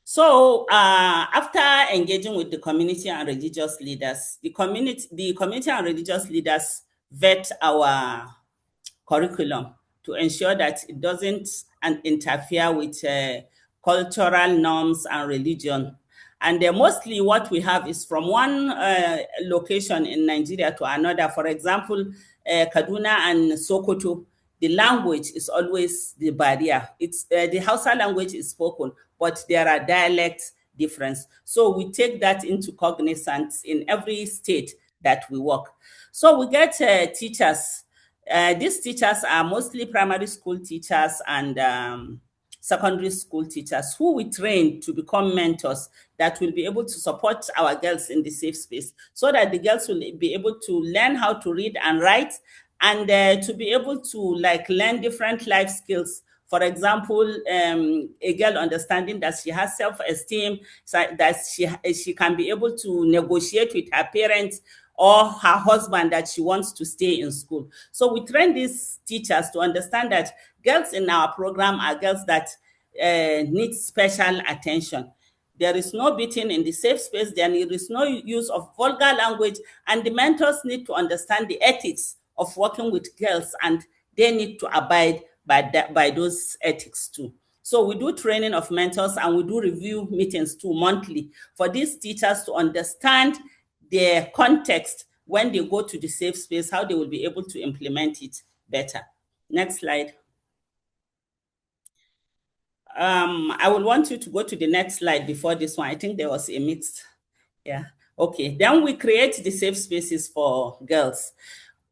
So after engaging with the community and religious leaders, the community and religious leaders vet our curriculum to ensure that it doesn't interfere with cultural norms and religion. And mostly what we have is from one location in Nigeria to another. For example, Kaduna and Sokoto, the language is always the barrier. It's the Hausa language is spoken, but there are dialect difference. So we take that into cognizance in every state that we work. So we get teachers. These teachers are mostly primary school teachers and secondary school teachers who we train to become mentors that will be able to support our girls in the safe space, so that the girls will be able to learn how to read and write, and to be able to learn different life skills. For example, a girl understanding that she has self-esteem, so that she can be able to negotiate with her parents or her husband that she wants to stay in school. So we train these teachers to understand that girls in our program are girls that need special attention. There is no beating in the safe space. There is no use of vulgar language, and the mentors need to understand the ethics of working with girls, and they need to abide by those ethics too. So we do training of mentors, and we do review meetings too monthly for these teachers to understand their context when they go to the safe space, how they will be able to implement it better. Next slide. I will want you to go to the next slide before this one. I think there was a mixed, yeah. Okay, then we create the safe spaces for girls.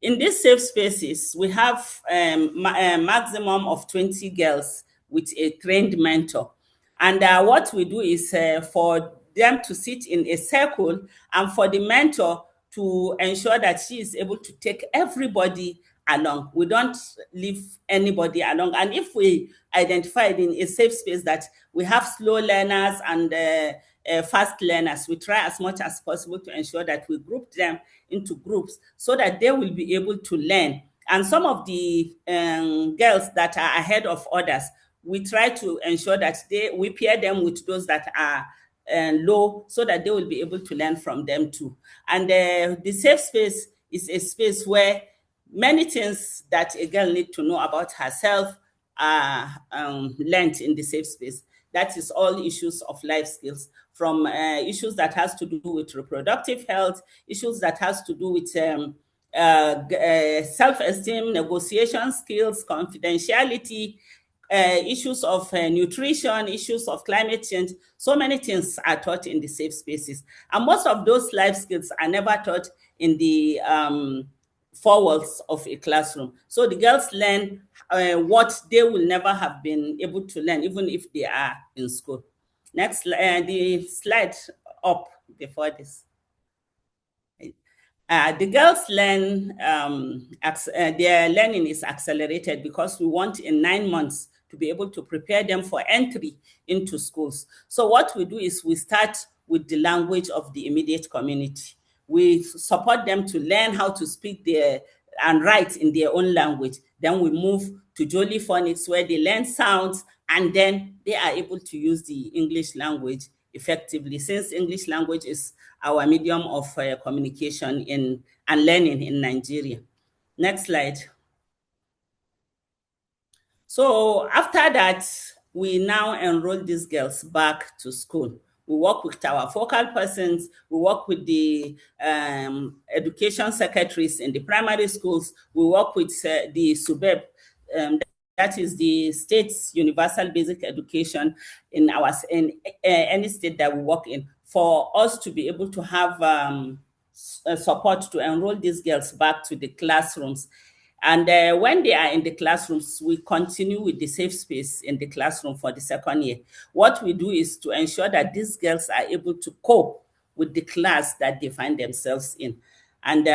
In these safe spaces, we have a maximum of 20 girls with a trained mentor. And what we do is for them to sit in a circle and for the mentor to ensure that she is able to take everybody along. We don't leave anybody along. And if we identified in a safe space that we have slow learners and fast learners, we try as much as possible to ensure that we group them into groups so that they will be able to learn. And some of the girls that are ahead of others, we try to ensure that we pair them with those that are low so that they will be able to learn from them too. And the safe space is a space where many things that a girl needs to know about herself are learned in the safe space. That is all issues of life skills, from issues that has to do with reproductive health, issues that has to do with self-esteem, negotiation skills, confidentiality, issues of nutrition, issues of climate change. So many things are taught in the safe spaces. And most of those life skills are never taught in the four walls of a classroom. So the girls learn what they will never have been able to learn, even if they are in school. Next, the slide up before this. The girls learn, their learning is accelerated because we want in 9 months to be able to prepare them for entry into schools. So what we do is we start with the language of the immediate community. We support them to learn how to speak and write in their own language. Then we move to Jolly Phonics, where they learn sounds, and then they are able to use the English language effectively, since English language is our medium of communication and learning in Nigeria. Next slide. So after that, we now enroll these girls back to school. We work with our focal persons. We work with the education secretaries in the primary schools. We work with the SUBEB, that is the state's universal basic education in any state that we work in, for us to be able to have support to enroll these girls back to the classrooms. And when they are in the classrooms, we continue with the safe space in the classroom for the second year. What we do is to ensure that these girls are able to cope with the class that they find themselves in. And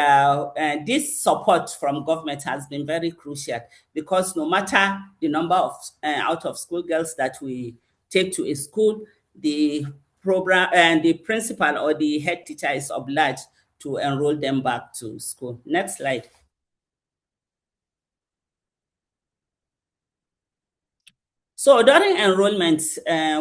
this support from government has been very crucial, because no matter the number of out-of-school girls that we take to a school, the program and the principal or the head teacher is obliged to enroll them back to school. Next slide. So during enrollment,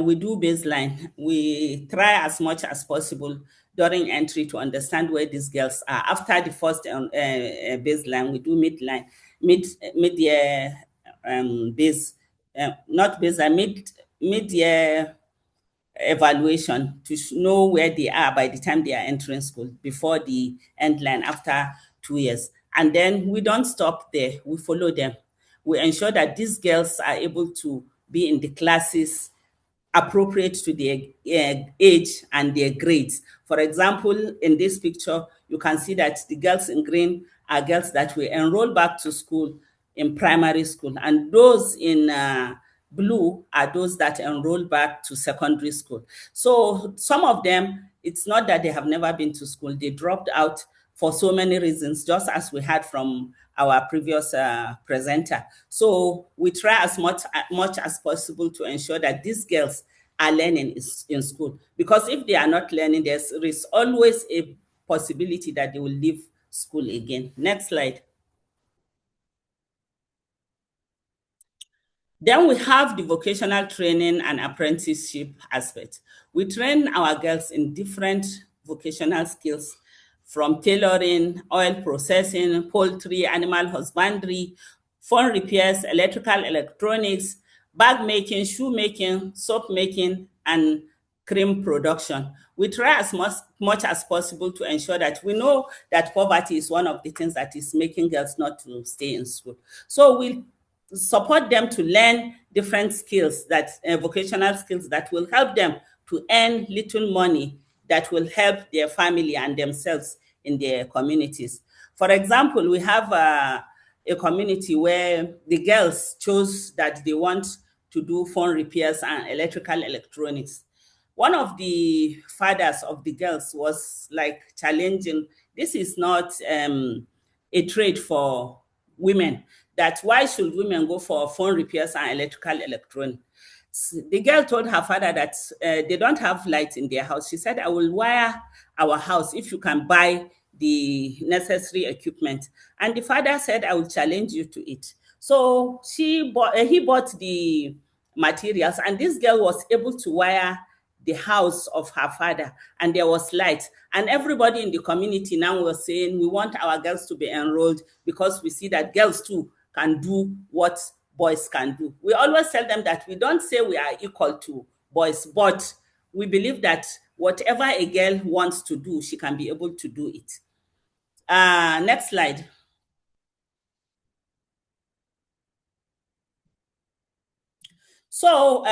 we do baseline. We try as much as possible during entry to understand where these girls are. After the first baseline, we do mid-year mid-year evaluation to know where they are by the time they are entering school, before the end line after 2 years. And then we don't stop there. We follow them. We ensure that these girls are able to be in the classes appropriate to their age and their grades. For example, in this picture, you can see that the girls in green are girls that we enroll back to school in primary school, and those in blue are those that enroll back to secondary school. So some of them, it's not that they have never been to school, they dropped out for so many reasons, just as we had from our previous presenter. So we try as much as possible to ensure that these girls are learning in school, because if they are not learning, there is always a possibility that they will leave school again. Next slide. Then we have the vocational training and apprenticeship aspect. We train our girls in different vocational skills, from tailoring, oil processing, poultry, animal husbandry, phone repairs, electrical, electronics, bag making, shoe making, soap making, and cream production. We try as much as possible to ensure that we know that poverty is one of the things that is making girls not to stay in school. So we support them to learn different skills, that vocational skills that will help them to earn little money that will help their family and themselves in their communities. For example, we have a community where the girls chose that they want to do phone repairs and electrical electronics. One of the fathers of the girls was like challenging, this is not a trade for women that why should women go for phone repairs and electronics. The girl told her father that they don't have light in their house. She said, I will wire our house if you can buy the necessary equipment. And the father said, I will challenge you to it. So he bought the materials, and this girl was able to wire the house of her father, and there was light. And everybody in the community now was saying, we want our girls to be enrolled because we see that girls too can do what boys can do. We always tell them that we don't say we are equal to boys, but we believe that whatever a girl wants to do, she can be able to do it. Next slide. So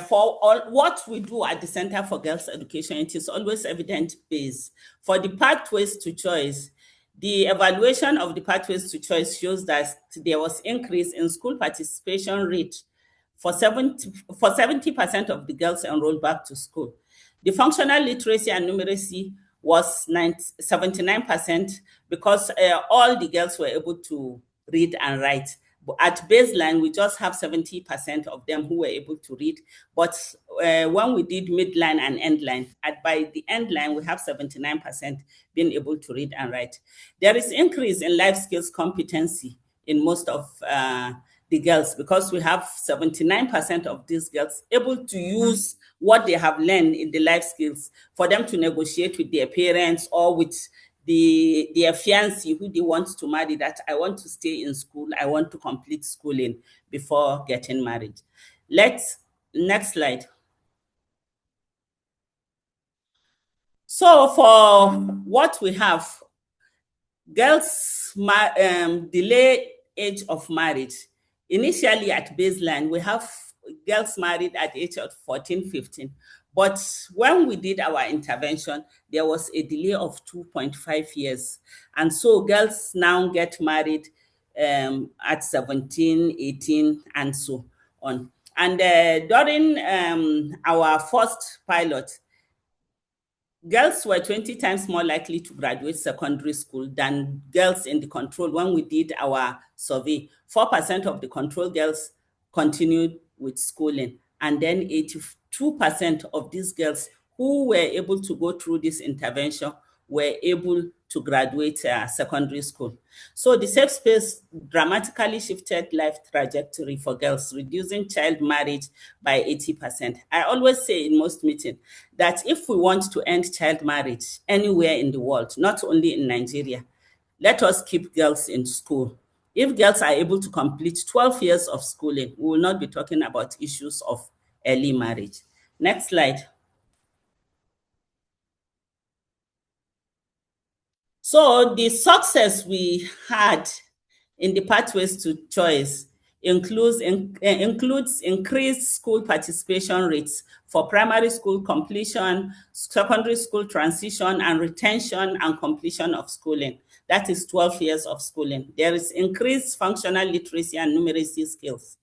for all what we do at the Center for Girls Education, it is always evidence-based. For the pathways to choice, the evaluation of the pathways to choice shows that there was increase in school participation rate for 70% of the girls enrolled back to school. The functional literacy and numeracy was 79% because all the girls were able to read and write. But at baseline, we just have 70% of them who were able to read. But when we did midline and endline, by the endline, we have 79% being able to read and write. There is increase in life skills competency in most of the girls because we have 79% of these girls able to use what they have learned in the life skills for them to negotiate with their parents or with their fiancé who they want to marry, that I want to stay in school, I want to complete schooling before getting married. Next slide. So for what we have, girls delay age of marriage. Initially at baseline, we have girls married at the age of 14, 15. But when we did our intervention, there was a delay of 2.5 years. And so girls now get married at 17, 18, and so on. And during our first pilot, girls were 20 times more likely to graduate secondary school than girls in the control. When we did our survey, 4% of the control girls continued with schooling, and then 82% of these girls who were able to go through this intervention were able to graduate secondary school. So the safe space dramatically shifted life trajectory for girls, reducing child marriage by 80%. I always say in most meetings that if we want to end child marriage anywhere in the world, not only in Nigeria, let us keep girls in school. If girls are able to complete 12 years of schooling, we will not be talking about issues of early marriage. Next slide. So the success we had in the pathways to choice includes increased school participation rates for primary school completion, secondary school transition, and retention and completion of schooling. That is 12 years of schooling. There is increased functional literacy and numeracy skills.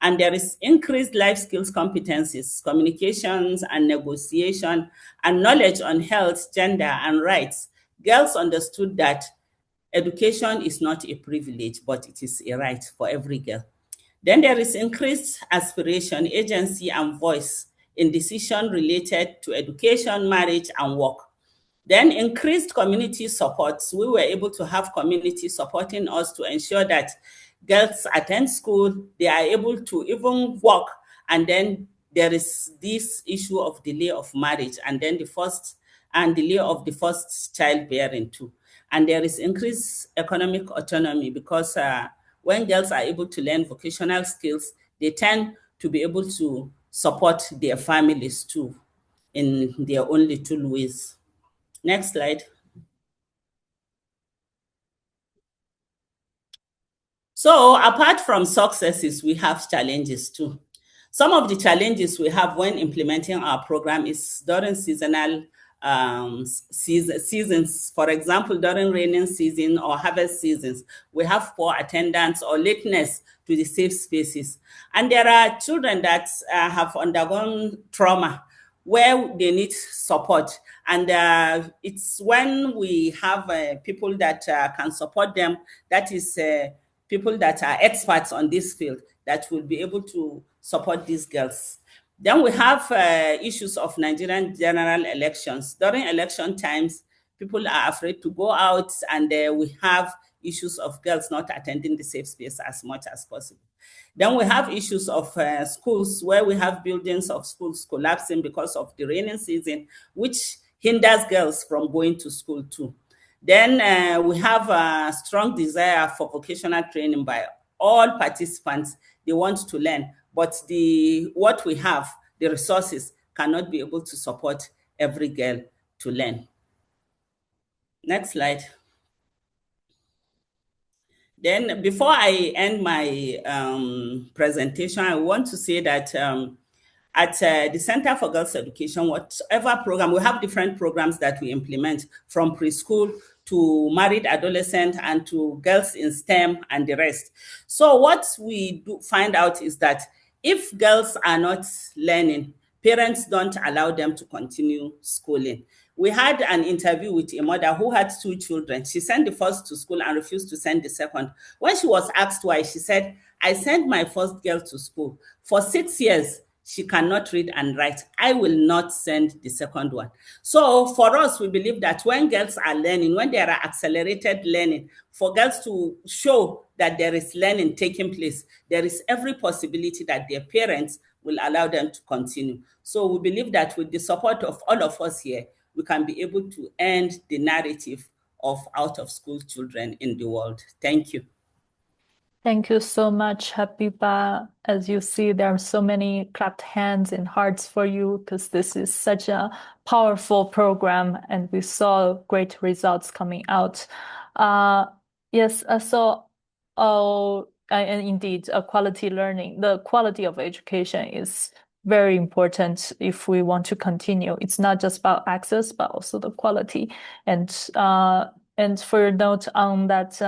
And there is increased life skills competencies, communications and negotiation, and knowledge on health, gender, and rights. Girls understood that education is not a privilege, but it is a right for every girl. Then there is increased aspiration, agency, and voice in decisions related to education, marriage, and work. Then increased community support. We were able to have community supporting us to ensure that girls attend school, they are able to even work, and then there is this issue of delay of marriage, and then delay of the first childbearing too. And there is increased economic autonomy because when girls are able to learn vocational skills, they tend to be able to support their families too in their own little ways. Next slide. So apart from successes, we have challenges too. Some of the challenges we have when implementing our program is during seasonal seasons. For example, during raining season or harvest seasons, we have poor attendance or lateness to the safe spaces. And there are children that have undergone trauma where they need support. And it's when we have people that can support them, that is people that are experts on this field that will be able to support these girls. Then we have issues of Nigerian general elections. During election times, people are afraid to go out, and we have issues of girls not attending the safe space as much as possible. Then we have issues of schools, where we have buildings of schools collapsing because of the rainy season, which hinders girls from going to school too. Then we have a strong desire for vocational training by all participants. They want to learn, but what we have, the resources, cannot be able to support every girl to learn. Next slide. Then before I end my presentation, I want to say that at the Center for Girls Education, whatever program, we have different programs that we implement, from preschool to married adolescent and to girls in STEM and the rest. So what we do find out is that if girls are not learning, parents don't allow them to continue schooling. We had an interview with a mother who had 2 children. She sent the first to school and refused to send the second. When she was asked why, she said, "I sent my first girl to school. For 6 years, she cannot read and write. I will not send the second one." So for us, we believe that when girls are learning, when there are accelerated learning, for girls to show that there is learning taking place, there is every possibility that their parents will allow them to continue. So we believe that with the support of all of us here, we can be able to end the narrative of out-of-school children in the world. Thank you. Thank you so much, Habiba. As you see, there are so many clapped hands and hearts for you, because this is such a powerful program, and we saw great results coming out. Yes, and indeed, quality learning, the quality of education is very important if we want to continue. It's not just about access, but also the quality. And for your note on that,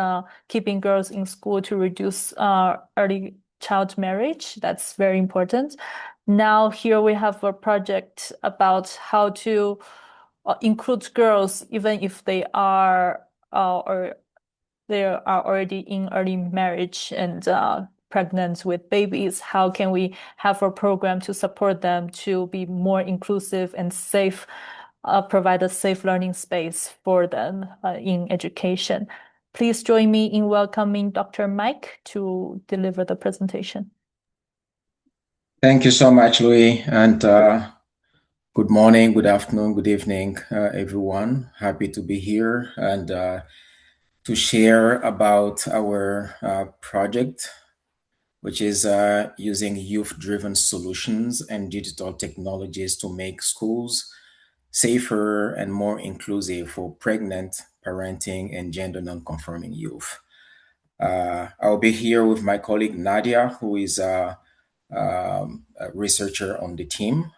keeping girls in school to reduce early child marriage, that's very important. Now here we have a project about how to include girls, even if they are already in early marriage and pregnant with babies. How can we have a program to support them to be more inclusive and safe, provide a safe learning space for them in education? Please join me in welcoming Dr. Mike to deliver the presentation. Thank you so much, Louis, and good morning, good afternoon, good evening, everyone. Happy to be here and to share about our project, which is using youth-driven solutions and digital technologies to make schools safer and more inclusive for pregnant, parenting, and gender non-conforming youth. I'll be here with my colleague Nadia, who is a researcher on the team.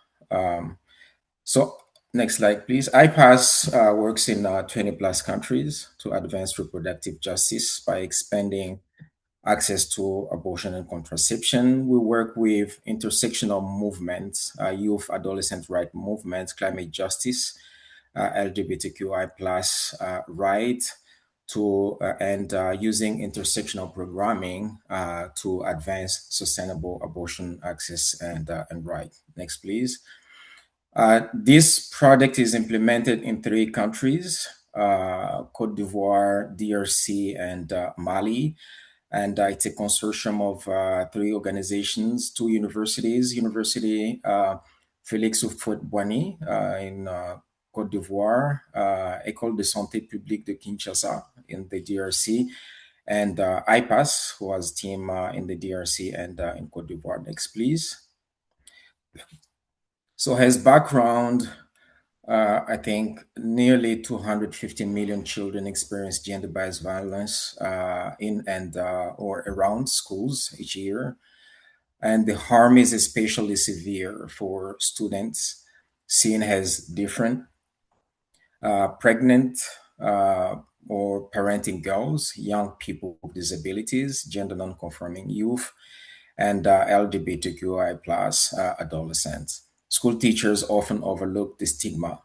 So next slide, please. IPAS works in 20 plus countries to advance reproductive justice by expanding access to abortion and contraception. We work with intersectional movements, youth, adolescent right movements, climate justice, LGBTQI plus right, and using intersectional programming to advance sustainable abortion access and right. Next, please. This project is implemented in 3 countries, Côte d'Ivoire, DRC, and Mali. And it's a consortium of 3 organizations, 2 universities, University Félix Houphouët-Boigny in Côte d'Ivoire, École de Santé Publique de Kinshasa in the DRC, and IPAS, who has a team in the DRC and in Côte d'Ivoire. Next, please. So as background, I think nearly 250 million children experience gender-based violence in and or around schools each year. And the harm is especially severe for students seen as different, pregnant or parenting girls, young people with disabilities, gender non-conforming youth, and LGBTQI plus adolescents. School teachers often overlook the stigma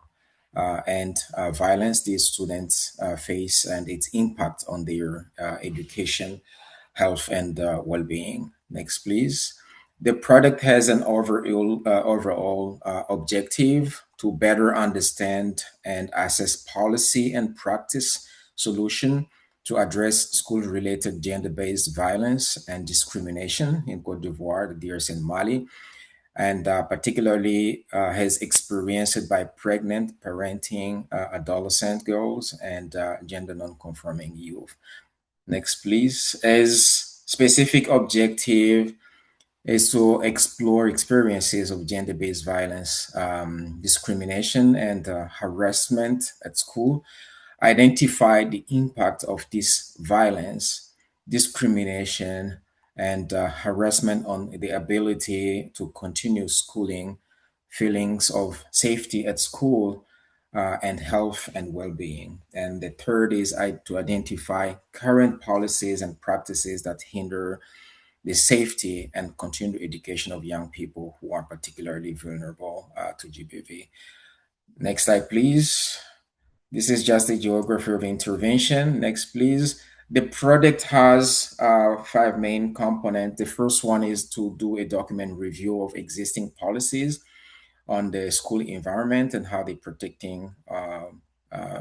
and violence these students face and its impact on their education health and well-being. Next, please. The product has an overall objective to better understand and assess policy and practice solution to address school-related gender-based violence and discrimination in Côte d'Ivoire, the DRC, and Mali, and particularly has experienced it by pregnant, parenting, adolescent girls, and gender non-conforming youth. Next, please. As specific objective is to explore experiences of gender-based violence, discrimination, and harassment at school, identify the impact of this violence, discrimination, and harassment on the ability to continue schooling, feelings of safety at school, and health and well-being. And the third is to identify current policies and practices that hinder the safety and continued education of young people who are particularly vulnerable to GBV. Next slide, please. This is just a geography of intervention. Next, please. The project has 5 main components. The first one is to do a document review of existing policies on the school environment and how they're protecting,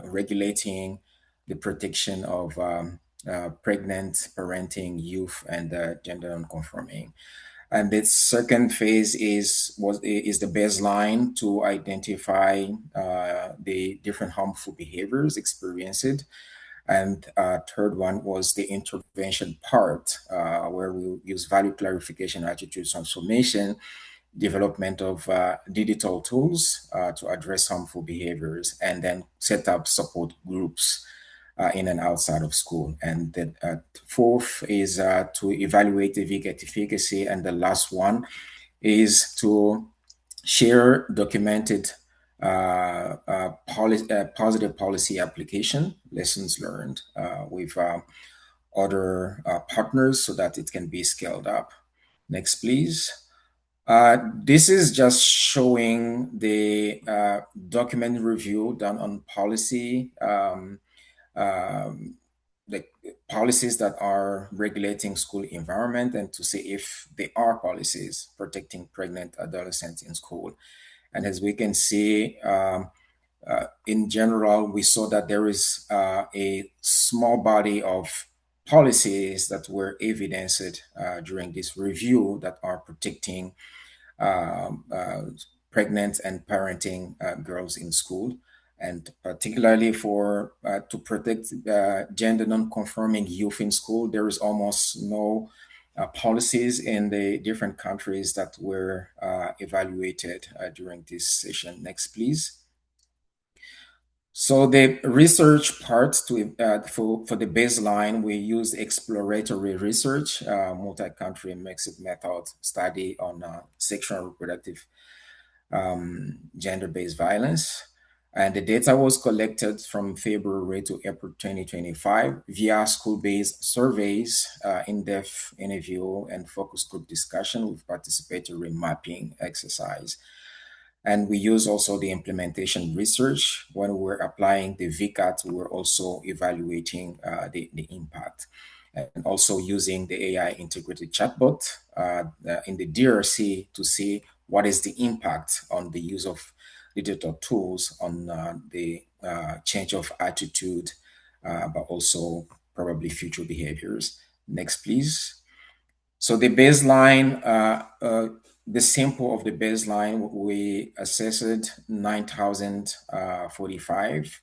regulating the protection of pregnant, parenting, youth, and gender non-conforming. And the second phase is the baseline to identify the different harmful behaviors experienced. And third one was the intervention part, where we use value clarification, attitude transformation, development of digital tools to address harmful behaviors, and then set up support groups in and outside of school. And the fourth is to evaluate the VCAT efficacy. And the last one is to share documented positive policy application, lessons learned with other partners so that it can be scaled up. Next, please. This is just showing the document review done on policy, the policies that are regulating school environment, and to see if they are policies protecting pregnant adolescents in school. And as we can see, in general, we saw that there is a small body of policies that were evidenced during this review that are protecting pregnant and parenting girls in school, and particularly for to protect gender non-conforming youth in school. There is almost no policies in the different countries that were evaluated during this session. Next, please. So the research part for the baseline, we used exploratory research, multi-country mixed method study on sexual and reproductive gender-based violence. And the data was collected from February to April 2025 via school-based surveys, in-depth interview, and focus group discussion with participatory mapping exercise. And we use also the implementation research. When we're applying the VCAT, we're also evaluating the impact. And also using the AI integrated chatbot in the DRC to see what is the impact on the use of digital tools on the change of attitude, but also probably future behaviors. Next, please. So the baseline, the sample of the baseline, we assessed 9,045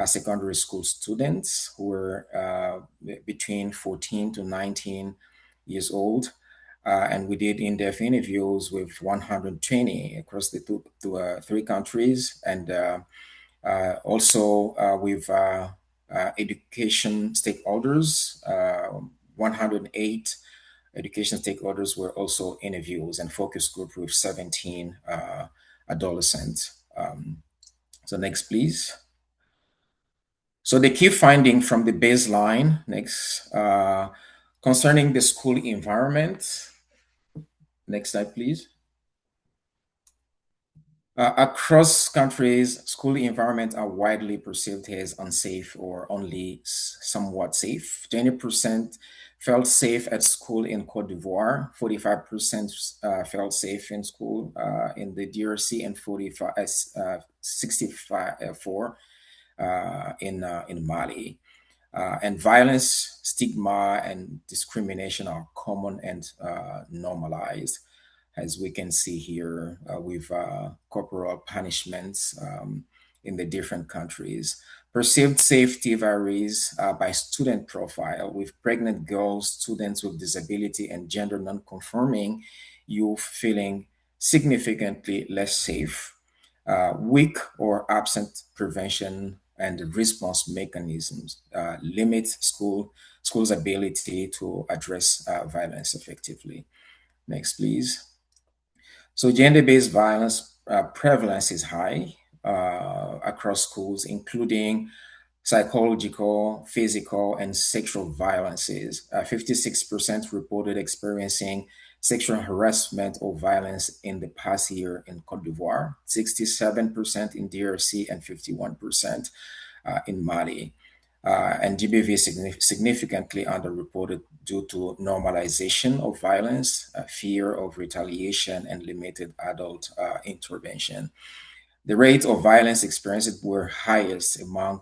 secondary school students who were between 14 to 19 years old. And we did in-depth interviews with 120 across the 3 countries, and also with education stakeholders. 108 education stakeholders were also interviews, and focus group with 17 adolescents. So next, please. So the key finding from the baseline, next, concerning the school environment. Next slide, please. Across countries, school environments are widely perceived as unsafe or only somewhat safe. 20% felt safe at school in Cote d'Ivoire, 45% felt safe in school in the DRC, and 64 in Mali. And violence, stigma, and discrimination are common and normalized, as we can see here with corporal punishments in the different countries. Perceived safety varies by student profile, with pregnant girls, students with disability, and gender non-conforming youth feeling significantly less safe. Weak or absent prevention and response mechanisms limit schools' ability to address violence effectively. Next, please. So gender-based violence prevalence is high across schools, including psychological, physical, and sexual violences. 56% reported experiencing sexual harassment or violence in the past year in Cote d'Ivoire, 67% in DRC, and 51% in Mali. And GBV is significantly underreported due to normalization of violence, fear of retaliation, and limited adult intervention. The rates of violence experienced were highest among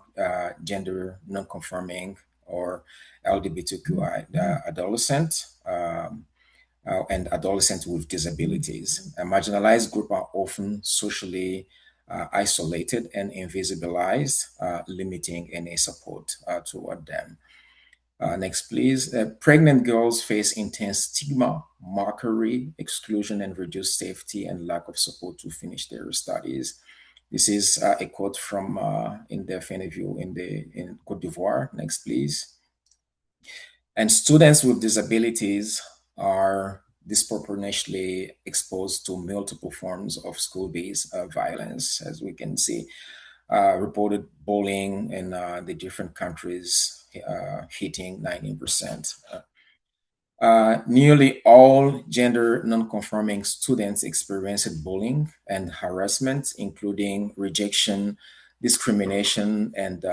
gender non-conforming or LGBTQI adolescents and adolescents with disabilities. A marginalized group are often socially isolated and invisibilized, limiting any support toward them. Next, please. Pregnant girls face intense stigma, mockery, exclusion, and reduced safety and lack of support to finish their studies. This is a quote from in-depth interview in Cote d'Ivoire. Next, please. And students with disabilities are disproportionately exposed to multiple forms of school-based violence, as we can see. Reported bullying in the different countries hitting 19%. Nearly all gender non-conforming students experienced bullying and harassment, including rejection, discrimination, and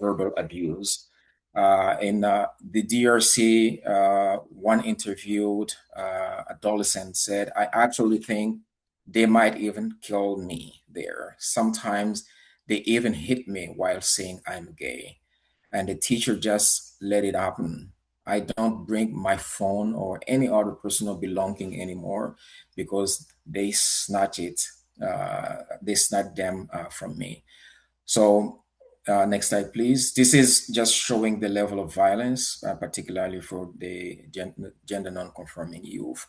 verbal abuse. In the DRC, one interviewed adolescent said, "I actually think they might even kill me there. Sometimes they even hit me while saying I'm gay. And the teacher just let it happen. I don't bring my phone or any other personal belonging anymore because they snatch them from me." So next slide, please. This is just showing the level of violence, particularly for the gender non-conforming youth.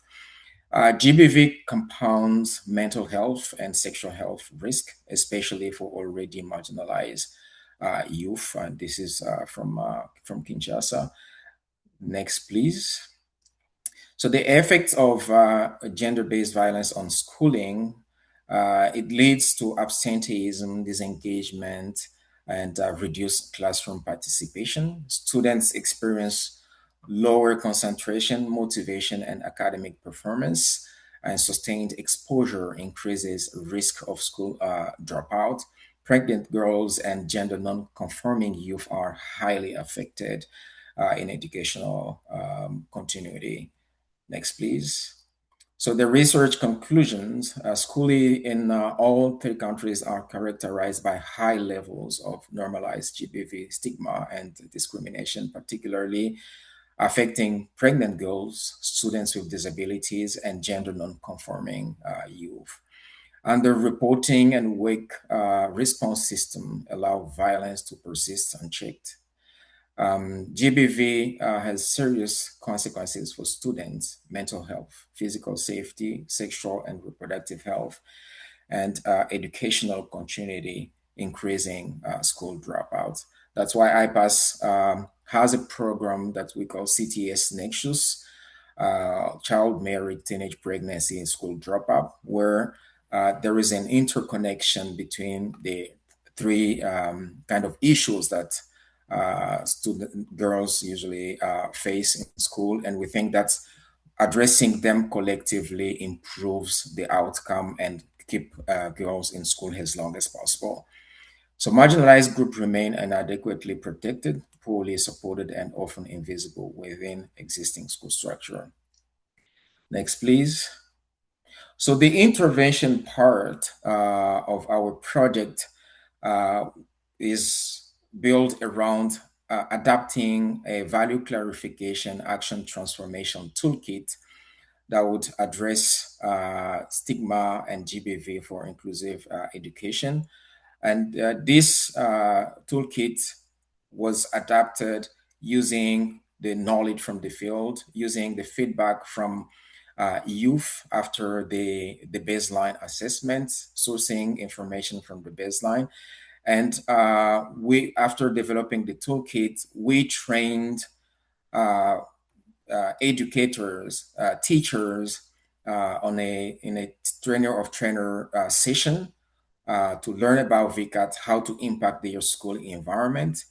GBV compounds mental health and sexual health risk, especially for already marginalized youth. And this is from Kinshasa. Next, please. So the effects of gender-based violence on schooling, it leads to absenteeism, disengagement, and reduced classroom participation. Students experience lower concentration, motivation, and academic performance, and sustained exposure increases risk of school dropout. Pregnant girls and gender non-conforming youth are highly affected in educational continuity. Next, please. So the research conclusions, schooling in all three countries are characterized by high levels of normalized GBV stigma and discrimination, particularly affecting pregnant girls, students with disabilities, and gender non-conforming youth. Underreporting and weak response system allow violence to persist unchecked. GBV has serious consequences for students' mental health, physical safety, sexual and reproductive health, and educational continuity, increasing school dropouts. That's why IPAS has a program that we call CTS Nexus, Child Married Teenage Pregnancy and School Dropout, where there is an interconnection between the three kind of issues that student girls usually face in school, and we think that addressing them collectively improves the outcome and keep girls in school as long as possible. So marginalized groups remain inadequately protected, poorly supported, and often invisible within existing school structure. Next, please. So the intervention part of our project is built around adapting a value clarification action transformation toolkit that would address stigma and GBV for inclusive education. And this toolkit was adapted using the knowledge from the field, using the feedback from youth after the baseline assessment, sourcing information from the baseline. And after developing the toolkit, we trained educators, teachers in a trainer of trainer session to learn about VCAT, how to impact their school environment.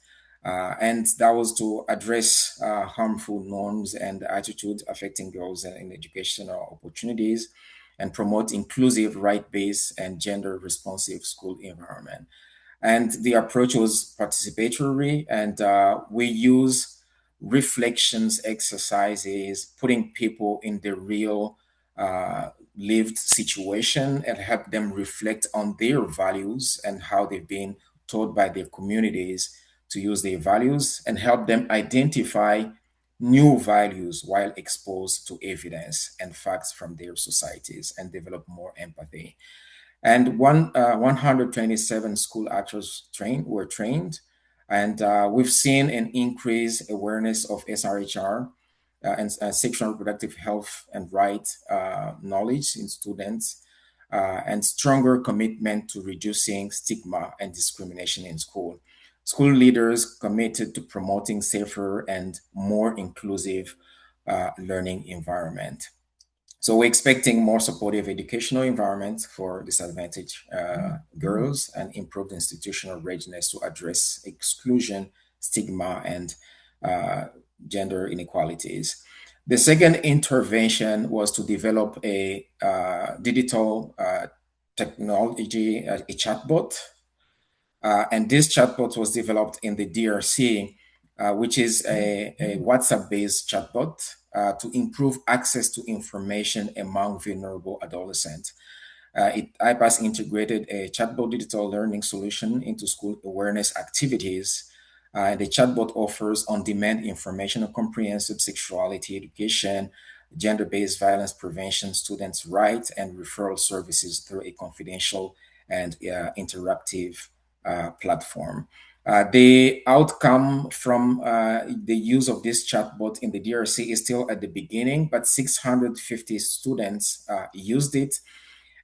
And that was to address harmful norms and attitudes affecting girls in educational opportunities and promote inclusive, right-based, and gender-responsive school environment. And the approach was participatory, and we use reflections exercises, putting people in the real lived situation and help them reflect on their values and how they've been taught by their communities to use their values, and help them identify new values while exposed to evidence and facts from their societies and develop more empathy. And 127 school actors were trained, and we've seen an increased awareness of SRHR and sexual and reproductive health and rights knowledge in students, and stronger commitment to reducing stigma and discrimination in school. School leaders committed to promoting safer and more inclusive learning environment. So we're expecting more supportive educational environments for disadvantaged girls and improved institutional readiness to address exclusion, stigma, and gender inequalities. The second intervention was to develop a digital technology, a chatbot. And this chatbot was developed in the DRC, which is a WhatsApp-based chatbot to improve access to information among vulnerable adolescents. IPAS integrated a chatbot digital learning solution into school awareness activities. The chatbot offers on-demand information on comprehensive sexuality education, gender-based violence prevention, students' rights, and referral services through a confidential and interactive platform. The outcome from the use of this chatbot in the DRC is still at the beginning, but 650 students used it,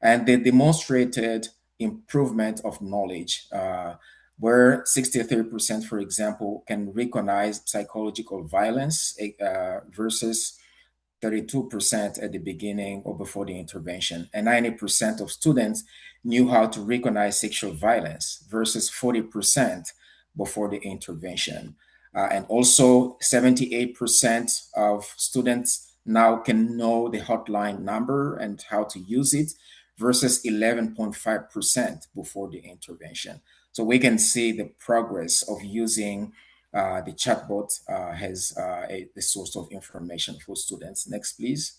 and they demonstrated improvement of knowledge, where 63%, for example, can recognize psychological violence versus 32% at the beginning or before the intervention, and 90% of students knew how to recognize sexual violence versus 40% before the intervention. And also 78% of students now can know the hotline number and how to use it versus 11.5% before the intervention. So we can see the progress of using the chatbot as a source of information for students. Next, please.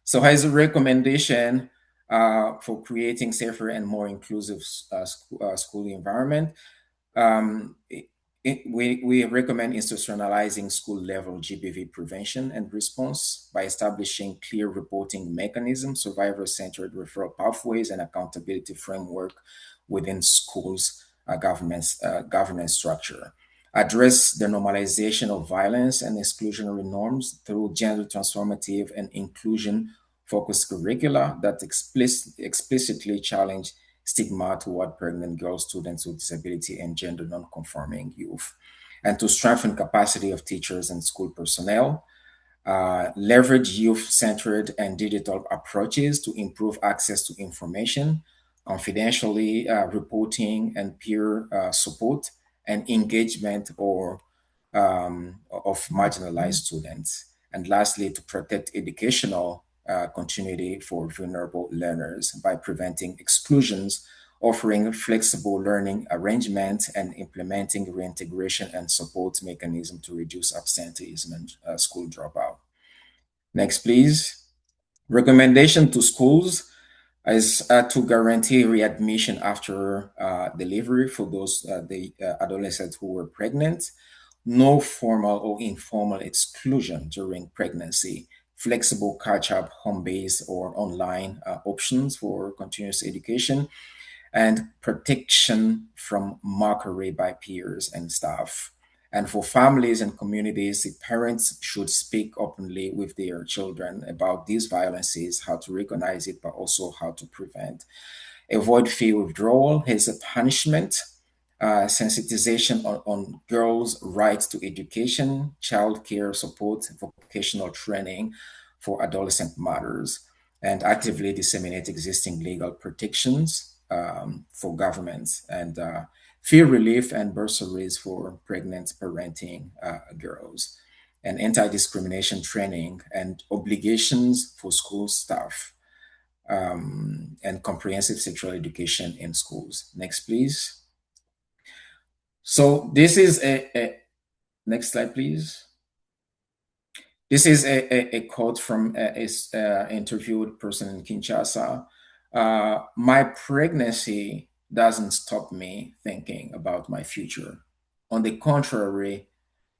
So as a recommendation for creating safer and more inclusive school environment, we recommend institutionalizing school-level GBV prevention and response by establishing clear reporting mechanisms, survivor-centered referral pathways, and accountability framework within schools' governance structure. Address the normalization of violence and exclusionary norms through gender transformative and inclusion-focused curricula that explicitly challenge stigma toward pregnant girls, students with disability, and gender non-conforming youth, and to strengthen capacity of teachers and school personnel. Leverage youth-centered and digital approaches to improve access to information, confidentially reporting, and peer support and engagement of marginalized students. And lastly, to protect educational continuity for vulnerable learners by preventing exclusions, offering flexible learning arrangements, and implementing reintegration and support mechanisms to reduce absenteeism and school dropout. Next, please. Recommendation to schools is to guarantee readmission after delivery for those adolescents who were pregnant, no formal or informal exclusion during pregnancy, flexible catch-up home-based or online options for continuous education, and protection from mockery by peers and staff. And for families and communities, the parents should speak openly with their children about these violences, how to recognize it, but also how to prevent. Avoid fear withdrawal as a punishment, sensitization on girls' rights to education, child care support, vocational training for adolescent mothers, and actively disseminate existing legal protections for governments, and fee relief and bursaries for pregnant parenting girls, and anti-discrimination training and obligations for school staff, and comprehensive sexual education in schools. Next, please. So this is next slide, please. This is a quote from an interviewed person in Kinshasa. My pregnancy doesn't stop me thinking about my future. On the contrary,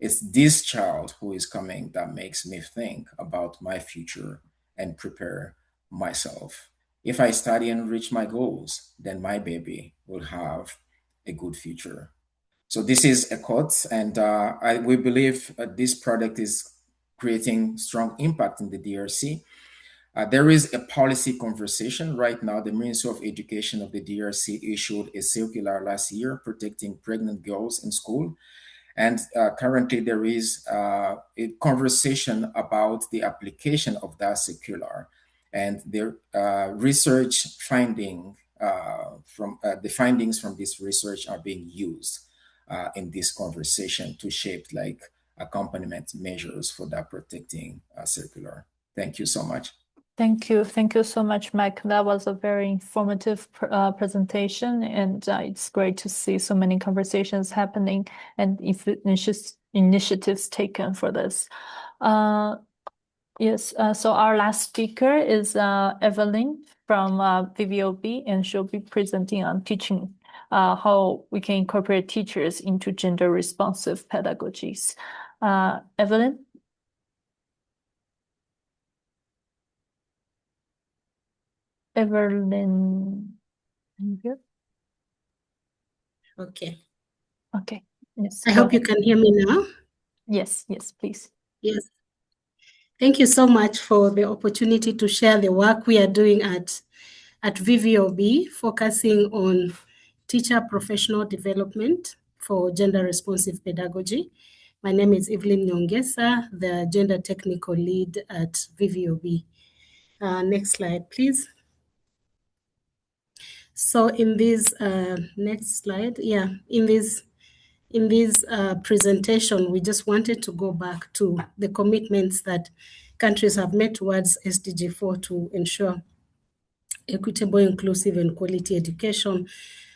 it's this child who is coming that makes me think about my future and prepare myself. If I study and reach my goals, then my baby will have a good future. So this is a quote, and we believe this product is creating strong impact in the DRC. There is a policy conversation right now. The Ministry of Education of the DRC issued a circular last year protecting pregnant girls in school. And currently there is a conversation about the application of that circular, and the research finding the findings from this research are being used in this conversation to shape like accompaniment measures for that protecting circular. Thank you so much. Thank you. Thank you so much, Mike. That was a very informative presentation, and it's great to see so many conversations happening and initiatives taken for this. Yes, so our last speaker is Evelyn from VVOB, and she'll be presenting on teaching how we can incorporate teachers into gender-responsive pedagogies. Evelyn? Evelyn, Okay. Okay. Yes. I hope you can hear me now. Yes, please. Yes. Thank you so much for the opportunity to share the work we are doing at VVOB, focusing on teacher professional development for gender-responsive pedagogy. My name is Evelyn Nyongesa, the gender technical lead at VVOB. Next slide, please. So in this next slide, in this presentation, we just wanted to go back to the commitments that countries have made towards SDG 4 to ensure equitable, inclusive, and quality education,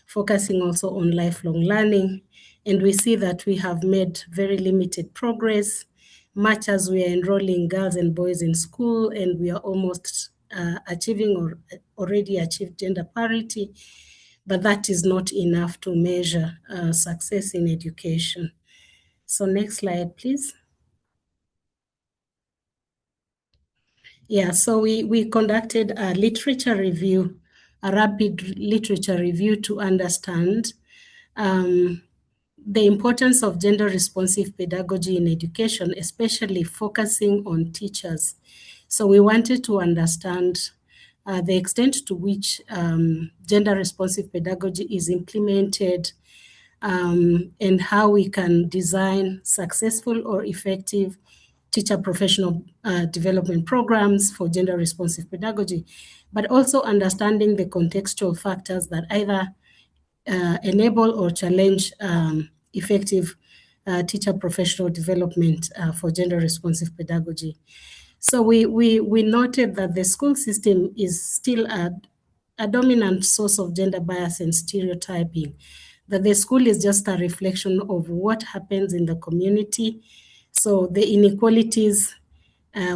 focusing also on lifelong learning. And we see that we have made very limited progress, much as we are enrolling girls and boys in school, and we are almost achieving or already achieved gender parity, but that is not enough to measure success in education. So next slide, please. Yeah, so we conducted a literature review, a rapid literature review to understand the importance of gender-responsive pedagogy in education, especially focusing on teachers. So we wanted to understand the extent to which gender-responsive pedagogy is implemented, and how we can design successful or effective teacher professional development programs for gender-responsive pedagogy, but also understanding the contextual factors that either enable or challenge effective teacher professional development for gender-responsive pedagogy. So we noted that the school system is still a dominant source of gender bias and stereotyping, that the school is just a reflection of what happens in the community. So the inequalities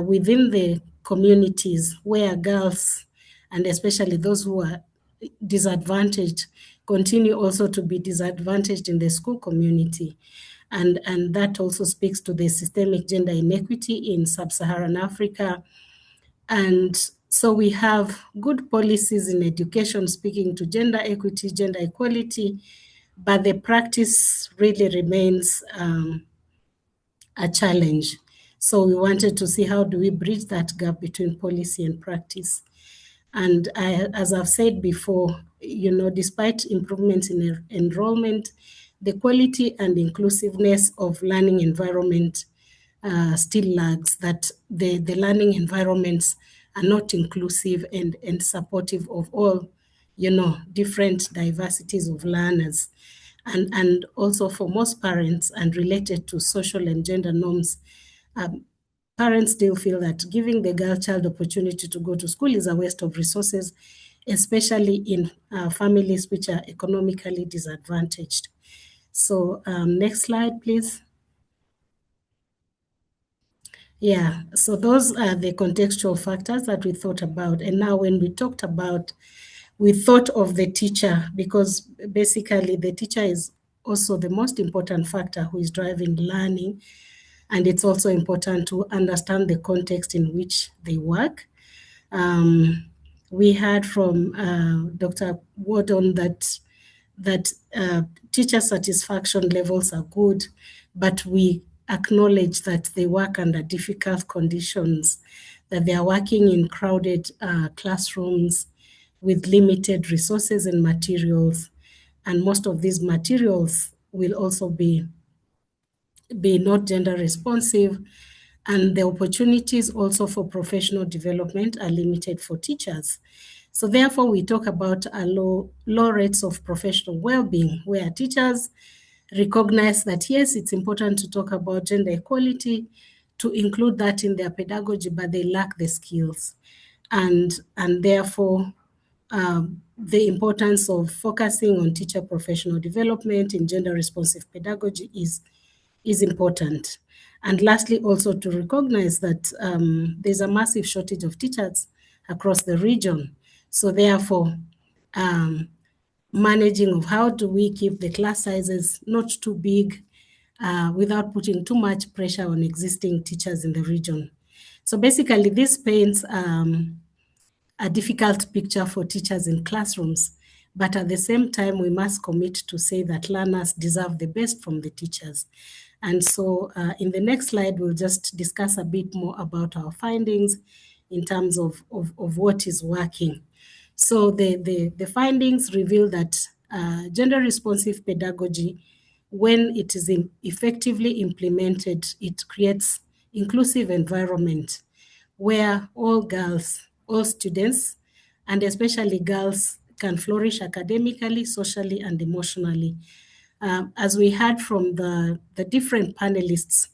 within the communities where girls, and especially those who are disadvantaged, continue also to be disadvantaged in the school community. And that also speaks to the systemic gender inequity in sub-Saharan Africa. And so we have good policies in education speaking to gender equity, gender equality, but the practice really remains a challenge. So we wanted to see how do we bridge that gap between policy and practice. And as I've said before, despite improvements in enrollment, the quality and inclusiveness of learning environment still lags, that the learning environments are not inclusive and supportive of all, different diversities of learners. And also for most parents, and related to social and gender norms, parents still feel that giving the girl child opportunity to go to school is a waste of resources, especially in families which are economically disadvantaged. So next slide, please. Yeah, so those are the contextual factors that we thought about. And now when we talked about, we thought of the teacher, because basically the teacher is also the most important factor who is driving learning. And it's also important to understand the context in which they work. We heard from Dr. Wardon that teacher satisfaction levels are good, but we acknowledge that they work under difficult conditions, that they are working in crowded classrooms with limited resources and materials. And most of these materials will also be not gender responsive, and the opportunities also for professional development are limited for teachers. So therefore, we talk about low rates of professional well-being, where teachers recognize that, yes, it's important to talk about gender equality, to include that in their pedagogy, but they lack the skills. And therefore, the importance of focusing on teacher professional development in gender-responsive pedagogy is important. And lastly, also to recognize that there's a massive shortage of teachers across the region. So therefore, managing of how do we keep the class sizes not too big without putting too much pressure on existing teachers in the region. So basically, this paints a difficult picture for teachers in classrooms, but at the same time, we must commit to say that learners deserve the best from the teachers. And so in the next slide, we'll just discuss a bit more about our findings in terms of what is working. So the findings reveal that gender-responsive pedagogy, when it is effectively implemented, it creates inclusive environment where all girls, all students, and especially girls, can flourish academically, socially, and emotionally. As we heard from the different panelists,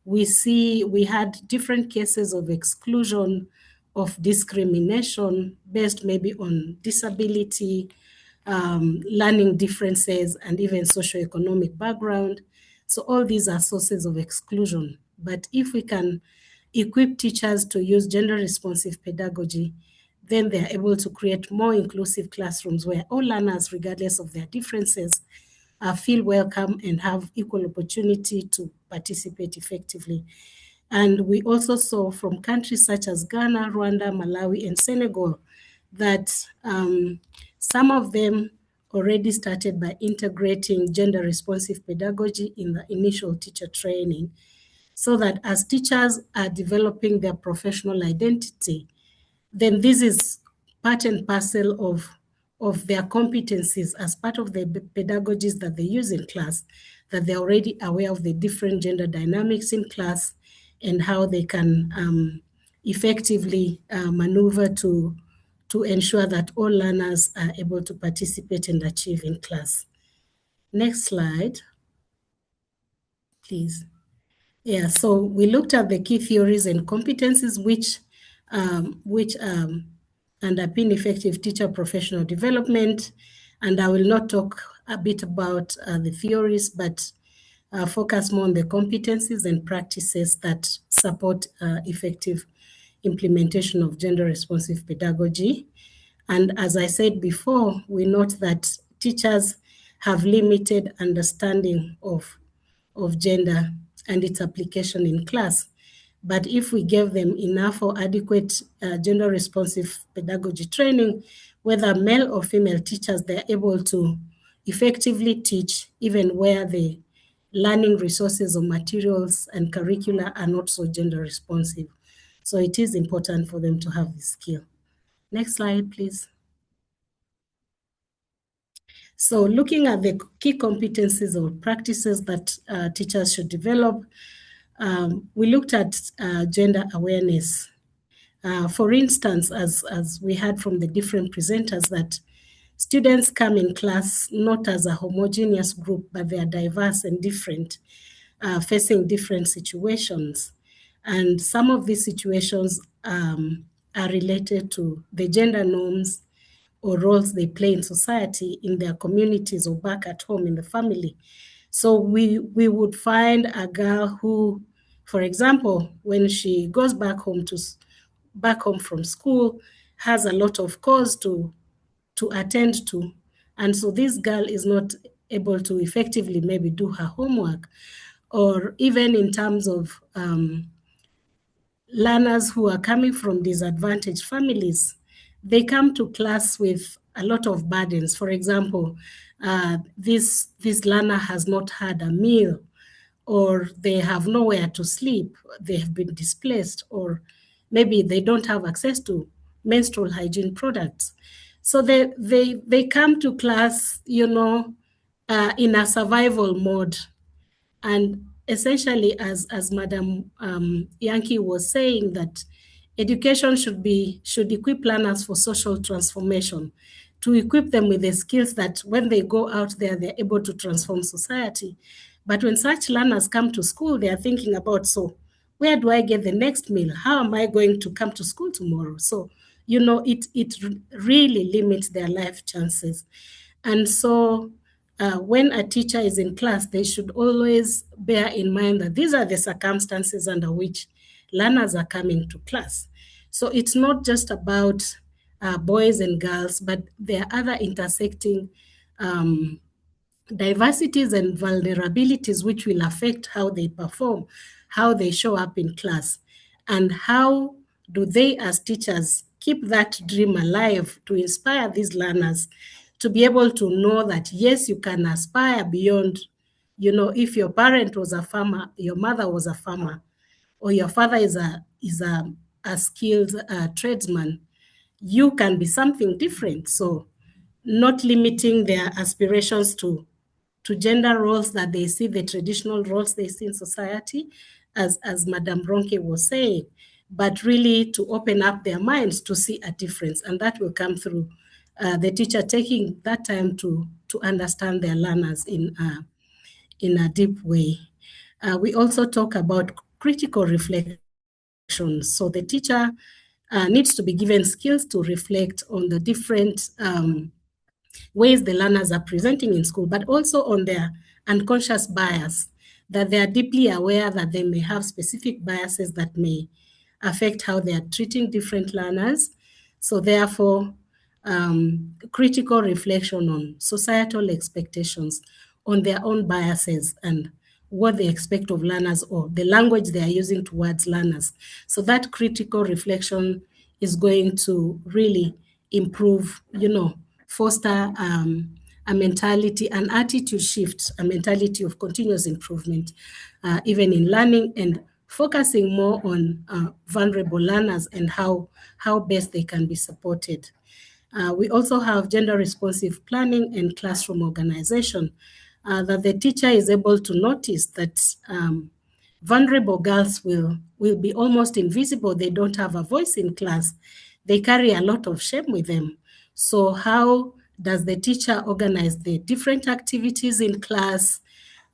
we had different cases of exclusion, of discrimination based maybe on disability, learning differences, and even socioeconomic background. So all these are sources of exclusion. But if we can equip teachers to use gender-responsive pedagogy, then they're able to create more inclusive classrooms where all learners, regardless of their differences, feel welcome and have equal opportunity to participate effectively. And we also saw from countries such as Ghana, Rwanda, Malawi, and Senegal that some of them already started by integrating gender-responsive pedagogy in the initial teacher training, so that as teachers are developing their professional identity, then this is part and parcel of their competencies as part of the pedagogies that they use in class, that they're already aware of the different gender dynamics in class and how they can effectively maneuver to ensure that all learners are able to participate and achieve in class. Next slide, please. Yeah, so we looked at the key theories and competencies which underpin effective teacher professional development. And I will not talk a bit about the theories, but focus more on the competencies and practices that support effective implementation of gender-responsive pedagogy. And as I said before, we note that teachers have limited understanding of gender and its application in class. But if we give them enough or adequate gender-responsive pedagogy training, whether male or female teachers, they're able to effectively teach even where the learning resources or materials and curricula are not so gender-responsive. So it is important for them to have this skill. Next slide, please. So looking at the key competencies or practices that teachers should develop, we looked at gender awareness. For instance, as we heard from the different presenters, that students come in class not as a homogeneous group, but they are diverse and different, facing different situations. And some of these situations are related to the gender norms or roles they play in society, in their communities, or back at home in the family. So we would find a girl who, for example, when she goes back home from school, has a lot of cause to attend to. And so this girl is not able to effectively maybe do her homework, or even in terms of learners who are coming from disadvantaged families, they come to class with a lot of burdens. For example, this learner has not had a meal, or they have nowhere to sleep, they have been displaced, or maybe they don't have access to menstrual hygiene products. So they come to class, in a survival mode. And essentially, as Madam Yankee was saying, that education should equip learners for social transformation, to equip them with the skills that when they go out there, they're able to transform society. But when such learners come to school, they are thinking about, so where do I get the next meal? How am I going to come to school tomorrow? So, it really limits their life chances. And so when a teacher is in class, they should always bear in mind that these are the circumstances under which learners are coming to class. So it's not just about boys and girls, but there are other intersecting diversities and vulnerabilities which will affect how they perform, how they show up in class, and how do they as teachers keep that dream alive to inspire these learners to be able to know that, yes, you can aspire beyond, if your parent was a farmer, your mother was a farmer, or your father is a skilled tradesman, you can be something different. So not limiting their aspirations to gender roles that they see, the traditional roles they see in society, as Madam Ronke was saying, but really to open up their minds to see a difference. And that will come through the teacher taking that time to understand their learners in a deep way. We also talk about critical reflection. So the teacher needs to be given skills to reflect on the different ways the learners are presenting in school, but also on their unconscious bias, that they are deeply aware that they may have specific biases that may affect how they are treating different learners. So therefore, critical reflection on societal expectations, on their own biases, and what they expect of learners, or the language they are using towards learners. So that critical reflection is going to really improve, foster a mentality, an attitude shift, a mentality of continuous improvement, even in learning, and focusing more on vulnerable learners and how best they can be supported. We also have gender-responsive planning and classroom organization, that the teacher is able to notice that vulnerable girls will be almost invisible. They don't have a voice in class. They carry a lot of shame with them. So how does the teacher organize the different activities in class?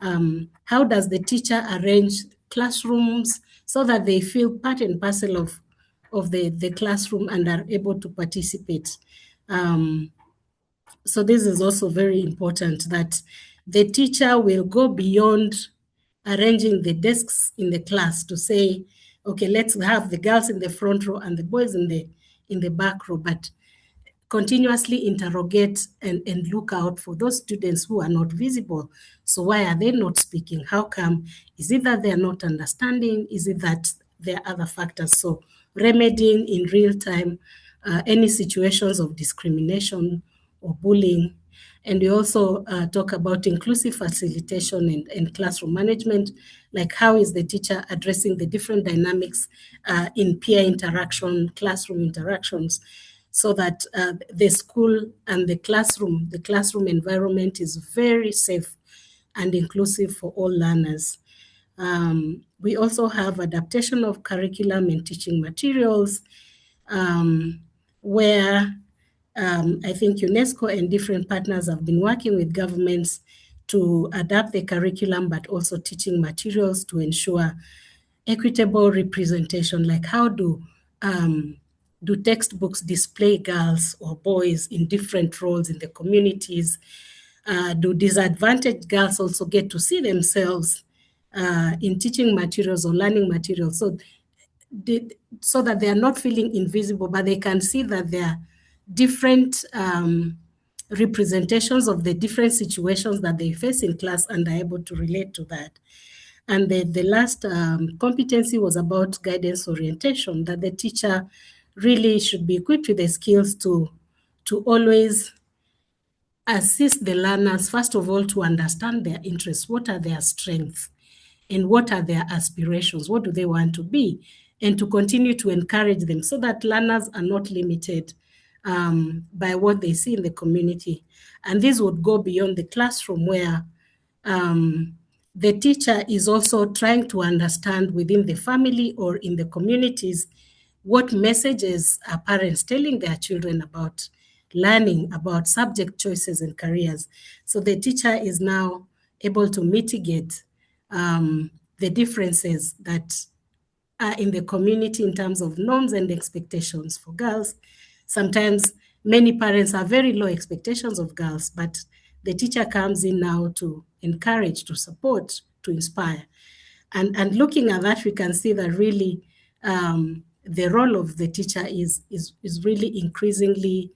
How does the teacher arrange classrooms so that they feel part and parcel of the classroom and are able to participate. So this is also very important, that the teacher will go beyond arranging the desks in the class to say, okay, let's have the girls in the front row and the boys in the back row, but continuously interrogate and look out for those students who are not visible. So why are they not speaking? How come? Is it that they are not understanding? Is it that there are other factors? So remedying in real time any situations of discrimination or bullying. And we also talk about inclusive facilitation and classroom management, like how is the teacher addressing the different dynamics in peer interaction, classroom interactions, so that the school and the classroom environment is very safe and inclusive for all learners. We also have adaptation of curriculum and teaching materials, where I think UNESCO and different partners have been working with governments to adapt the curriculum, but also teaching materials to ensure equitable representation, like how do textbooks display girls or boys in different roles in the communities? Do disadvantaged girls also get to see themselves in teaching materials or learning materials? So that they are not feeling invisible, but they can see that there are different representations of the different situations that they face in class and are able to relate to that. And the last competency was about guidance orientation, that the teacher really should be equipped with the skills to always assist the learners, first of all, to understand their interests, what are their strengths, and what are their aspirations, what do they want to be, and to continue to encourage them so that learners are not limited by what they see in the community. And this would go beyond the classroom, where the teacher is also trying to understand within the family or in the communities what messages are parents telling their children about learning, about subject choices and careers. So the teacher is now able to mitigate the differences that are in the community in terms of norms and expectations for girls. Sometimes many parents have very low expectations of girls, but the teacher comes in now to encourage, to support, to inspire. And looking at that, we can see that really the role of the teacher is really increasingly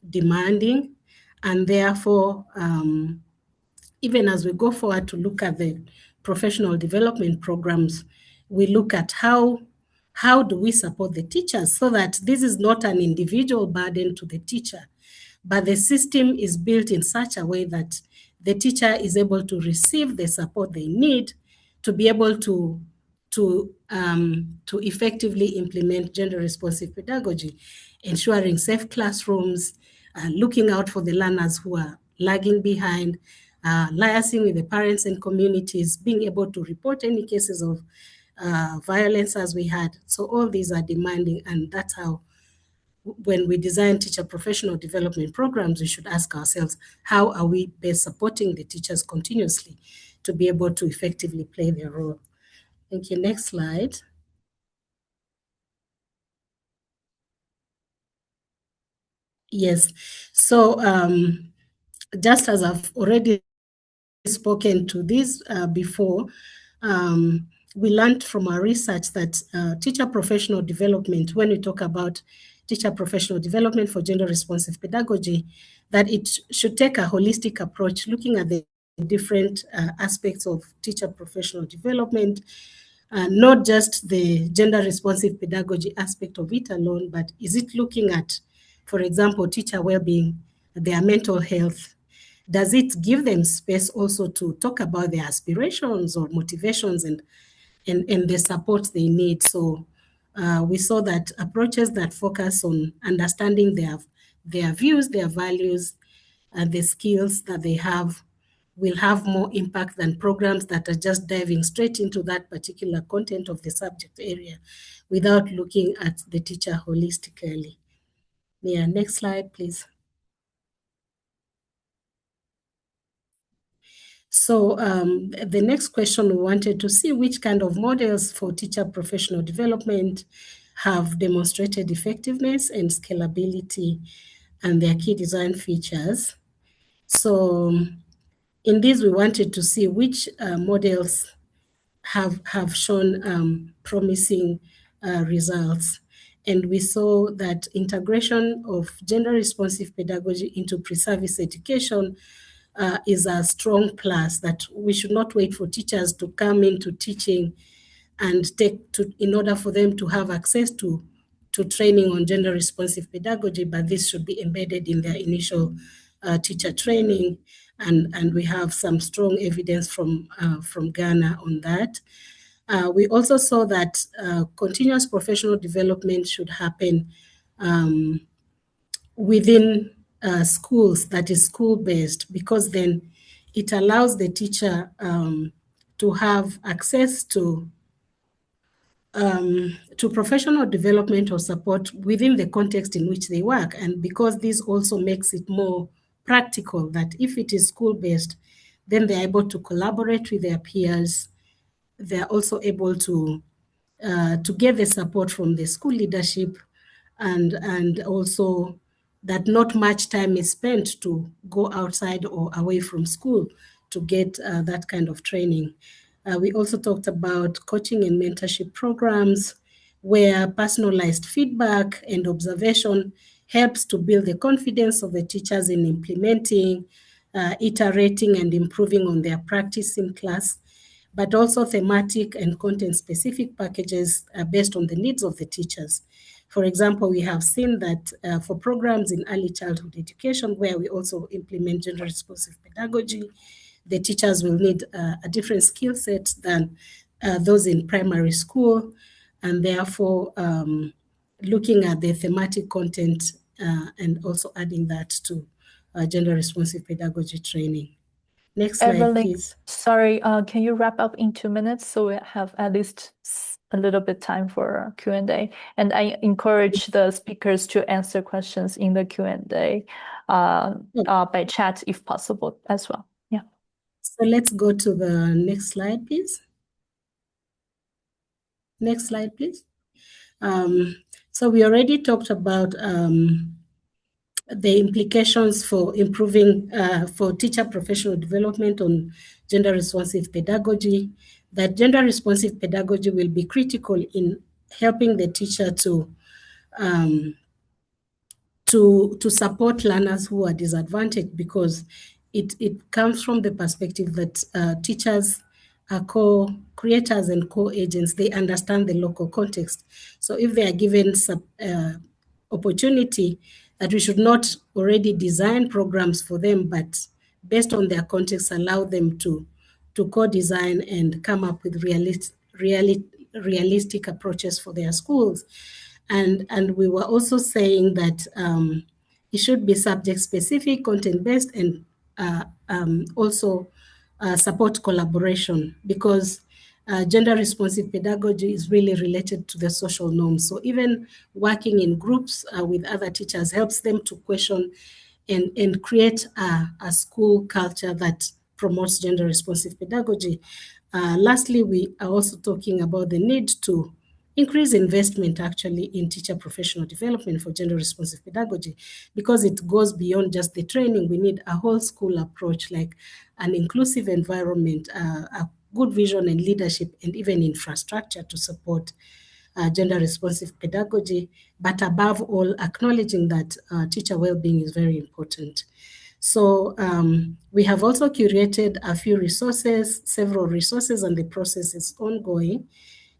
demanding. And therefore, even as we go forward to look at the professional development programs, we look at how do we support the teachers so that this is not an individual burden to the teacher, but the system is built in such a way that the teacher is able to receive the support they need to be able to effectively implement gender-responsive pedagogy, ensuring safe classrooms, looking out for the learners who are lagging behind, liaising with the parents and communities, being able to report any cases of violence as we had. So all these are demanding, and that's how, when we design teacher professional development programs, we should ask ourselves, how are we best supporting the teachers continuously to be able to effectively play their role? Thank you. Next slide. Yes. So just as I've already spoken to this before, we learned from our research that teacher professional development, when we talk about teacher professional development for gender responsive pedagogy, that it should take a holistic approach, looking at the different aspects of teacher professional development, not just the gender responsive pedagogy aspect of it alone, but is it looking at, for example, teacher well-being, their mental health? Does it give them space also to talk about their aspirations or motivations and the support they need? So we saw that approaches that focus on understanding their views, their values, and the skills that they have will have more impact than programs that are just diving straight into that particular content of the subject area without looking at the teacher holistically. Yeah, next slide, please. So the next question, we wanted to see which kind of models for teacher professional development have demonstrated effectiveness and scalability and their key design features. So in this, we wanted to see which models have shown promising results. And we saw that integration of gender-responsive pedagogy into pre-service education is a strong plus, that we should not wait for teachers to come into teaching and in order for them to have access to training on gender-responsive pedagogy, but this should be embedded in their initial teacher training. And we have some strong evidence from Ghana on that. We also saw that continuous professional development should happen within schools, that is school-based, because then it allows the teacher to have access to professional development or support within the context in which they work. And because this also makes it more practical, that if it is school-based, then they're able to collaborate with their peers. They're also able to get the support from the school leadership, and also that not much time is spent to go outside or away from school to get that kind of training. We also talked about coaching and mentorship programs where personalized feedback and observation helps to build the confidence of the teachers in implementing, iterating and improving on their practice in class, but also thematic and content-specific packages based on the needs of the teachers. For example, we have seen that for programs in early childhood education, where we also implement gender-responsive pedagogy, the teachers will need a different skill set than those in primary school, and therefore looking at the thematic content and also adding that to gender-responsive pedagogy training. Next slide, Evelyn, please. sorry, can you wrap up in 2 minutes so we have at least a little bit time for Q&A? And I encourage the speakers to answer questions in the Q&A by chat if possible as well. Yeah. So let's go to the next slide, please. Next slide, please. So we already talked about the implications for improving for teacher professional development on gender-responsive pedagogy, that gender-responsive pedagogy will be critical in helping the teacher to support learners who are disadvantaged, because it comes from the perspective that teachers are co-creators and co-agents. They understand the local context. So if they are given opportunity, that we should not already design programs for them, but based on their context, allow them to co-design and come up with realistic approaches for their schools. And we were also saying that it should be subject-specific, content-based, and also support collaboration, because gender-responsive pedagogy is really related to the social norms. So even working in groups with other teachers helps them to question and create a school culture that promotes gender-responsive pedagogy. Lastly, we are also talking about the need to increase investment actually in teacher professional development for gender-responsive pedagogy, because it goes beyond just the training. We need a whole school approach, like an inclusive environment, a good vision and leadership, and even infrastructure to support gender-responsive pedagogy, but above all, acknowledging that teacher well-being is very important. So we have also curated a few resources, several resources, and the process is ongoing.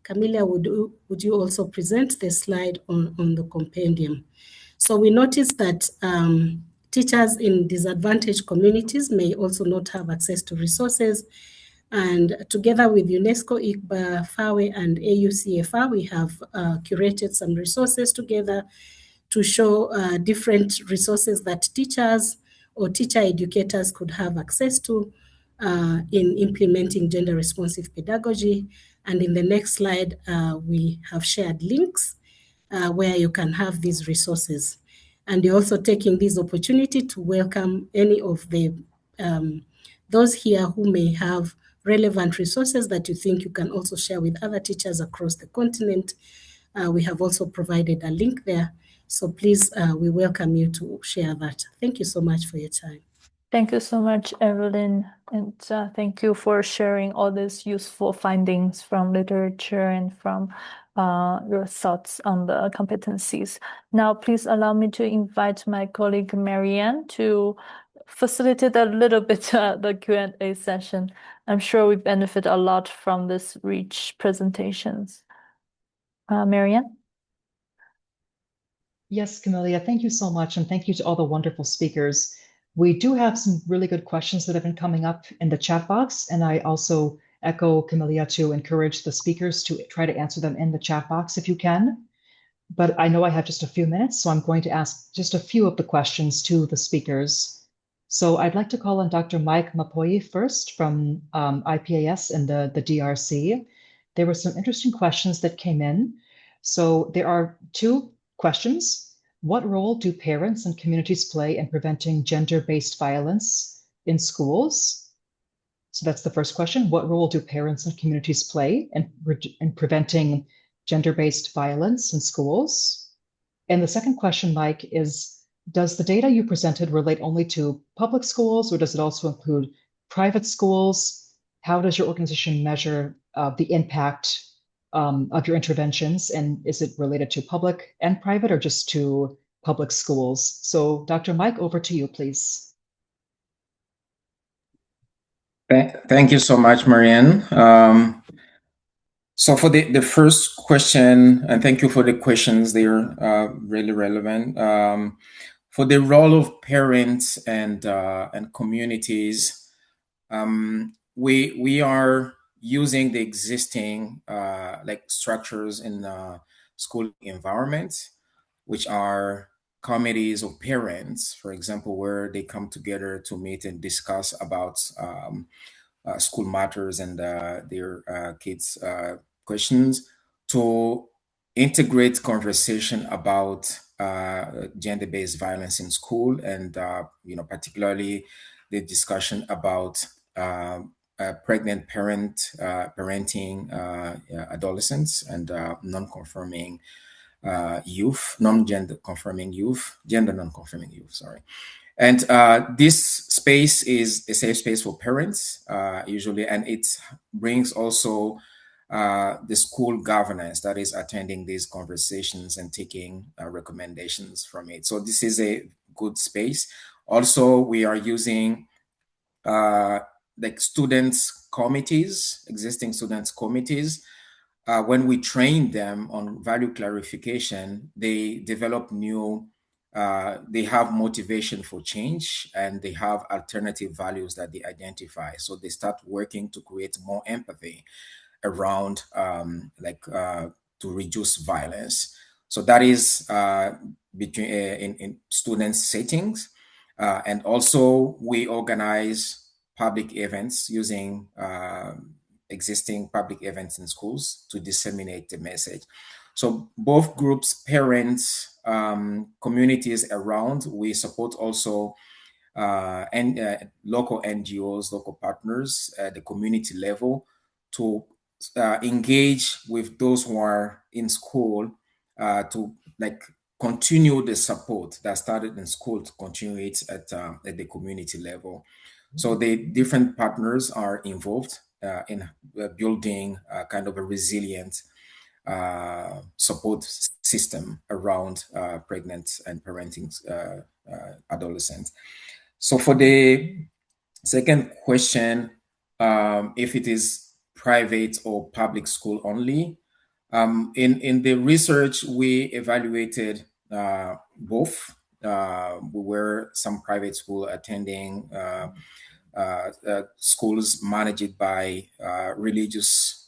Camilla, would you also present the slide on the compendium? So we noticed that teachers in disadvantaged communities may also not have access to resources. And together with UNESCO, ICBA, FAWE, and AUCFR, we have curated some resources together to show different resources that teachers or teacher educators could have access to in implementing gender-responsive pedagogy. And in the next slide, we have shared links where you can have these resources. And you're also taking this opportunity to welcome any of the those here who may have relevant resources that you think you can also share with other teachers across the continent, we have also provided a link there. So please, we welcome you to share that. Thank you so much for your time. Thank you so much, Evelyn, and thank you for sharing all these useful findings from literature and from your thoughts on the competencies. Now, please allow me to invite my colleague Marianne to facilitate a little bit the Q&A session. I'm sure we benefit a lot from this rich presentations. Marianne? Yes, Camelia, thank you so much, and thank you to all the wonderful speakers. We do have some really good questions that have been coming up in the chat box, and I also echo Camelia to encourage the speakers to try to answer them in the chat box if you can. But I know I have just a few minutes, so I'm going to ask just a few of the questions to the speakers. So I'd like to call on Dr. Mike Mapoyi first from IPAS and the DRC. There were some interesting questions that came in. So there are two questions. What role do parents and communities play in preventing gender-based violence in schools? So that's the first question. What role do parents and communities play in preventing gender-based violence in schools? And the second question, Mike, is, does the data you presented relate only to public schools, or does it also include private schools? How does your organization measure the impact of your interventions, and is it related to public and private or just to public schools? So Dr. Mike, over to you, please. Thank you so much, Marianne. So for the first question, and thank you for the questions, they're really relevant. For the role of parents and communities, we are using the existing like structures in the school environment, which are committees of parents, for example, where they come together to meet and discuss about school matters and their kids' questions, to integrate conversation about gender-based violence in school, and particularly the discussion about pregnant parenting adolescents and non-conforming youth, gender non-conforming youth, sorry. And this space is a safe space for parents, usually, and it brings also the school governance that is attending these conversations and taking recommendations from it. So this is a good space. Also, we are using like students' committees, existing students' committees. When we train them on value clarification, they develop new, they have motivation for change, and they have alternative values that they identify. So they start working to create more empathy around to reduce violence. So that is between in student settings. And also we organize public events using existing public events in schools to disseminate the message. So both groups, parents, communities around, we support also local NGOs, local partners at the community level to engage with those who are in school to like continue the support that started in school, to continue it at the community level. So the different partners are involved in building kind of a resilient support system around pregnant and parenting adolescents. So for the second question, if it is private or public school only, in the research we evaluated both. We were some private school attending schools managed by religious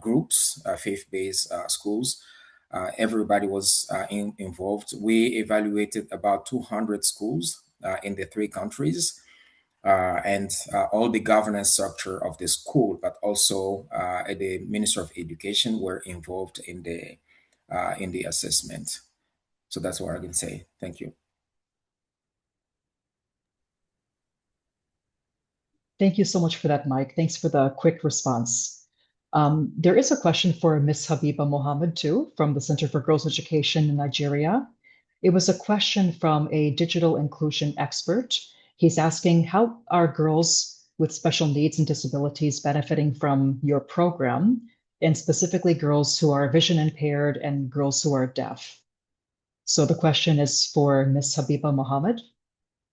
groups, faith-based schools. Everybody was involved. We evaluated about 200 schools in the 3 countries, and all the governance structure of the school, but also the Minister of Education were involved in the assessment. So that's what I can say. Thank you. Thank you so much for that, Mike. Thanks for the quick response. There is a question for Ms. Habiba Mohammed too, from the Center for Girls Education in Nigeria. It was a question from a digital inclusion expert. He's asking, how are girls with special needs and disabilities benefiting from your program, and specifically girls who are vision impaired and girls who are deaf? So the question is for Ms. Habiba Mohammed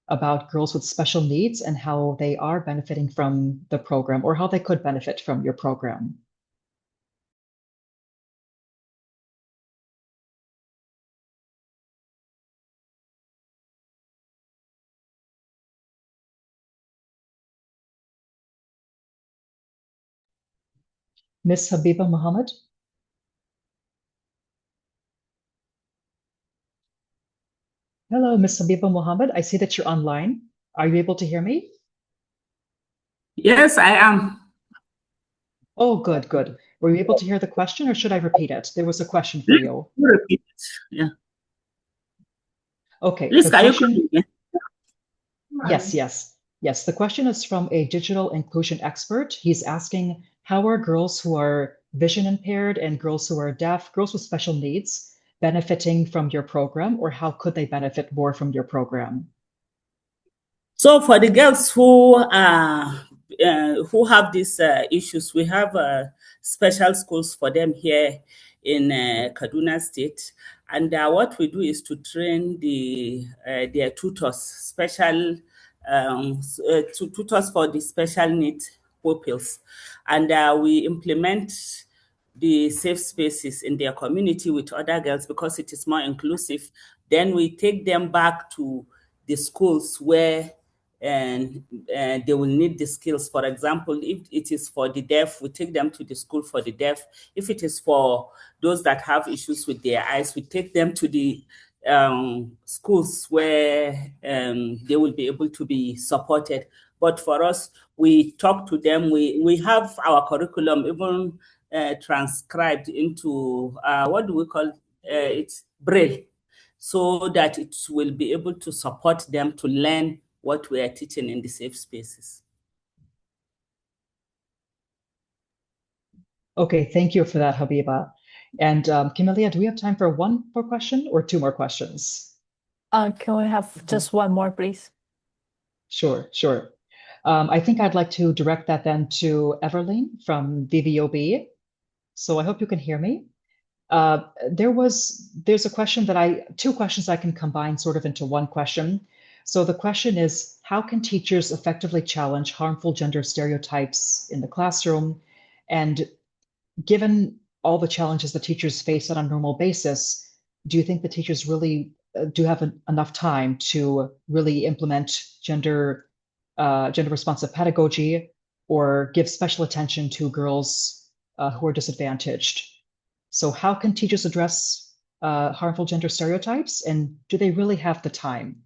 about girls with special needs and how they are benefiting from the program, or how they could benefit from your program. Ms. Habiba Mohammed? Hello, Ms. Habiba Mohammed. I see that you're online. Are you able to hear me? Yes, I am. Oh, good, good. Were you able to hear the question, or should I repeat it? There was a question for you. You repeat it. Yeah. Okay. Please, The can you question, continue? Yes. The question is from a digital inclusion expert. He's asking, how are girls who are vision impaired and girls who are deaf, girls with special needs, benefiting from your program, or how could they benefit more from your program? So for the girls who have these issues, we have special schools for them here in Kaduna State, and what we do is to train their tutors, special tutors for the special needs pupils, and we implement the safe spaces in their community with other girls because it is more inclusive. Then we take them back to the schools where and they will need the skills. For example, if it is for the deaf, we take them to the school for the deaf. If it is for those that have issues with their eyes, we take them to the schools where they will be able to be supported. But for us, we talk to them. We have our curriculum even transcribed into what do we call it's Braille, so that it will be able to support them to learn what we are teaching in the safe spaces. Okay, thank you for that, Habiba. And Camelia, do we have time for one more question or two more questions? Can we have just one more, please? Sure. I think I'd like to direct that then to Everline from VVOB. So I hope you can hear me. There's a question two questions I can combine sort of into one question. So the question is, how can teachers effectively challenge harmful gender stereotypes in the classroom? And given all the challenges that teachers face on a normal basis, do you think the teachers really do have enough time to really implement gender responsive pedagogy or give special attention to girls who are disadvantaged? So how can teachers address harmful gender stereotypes, and do they really have the time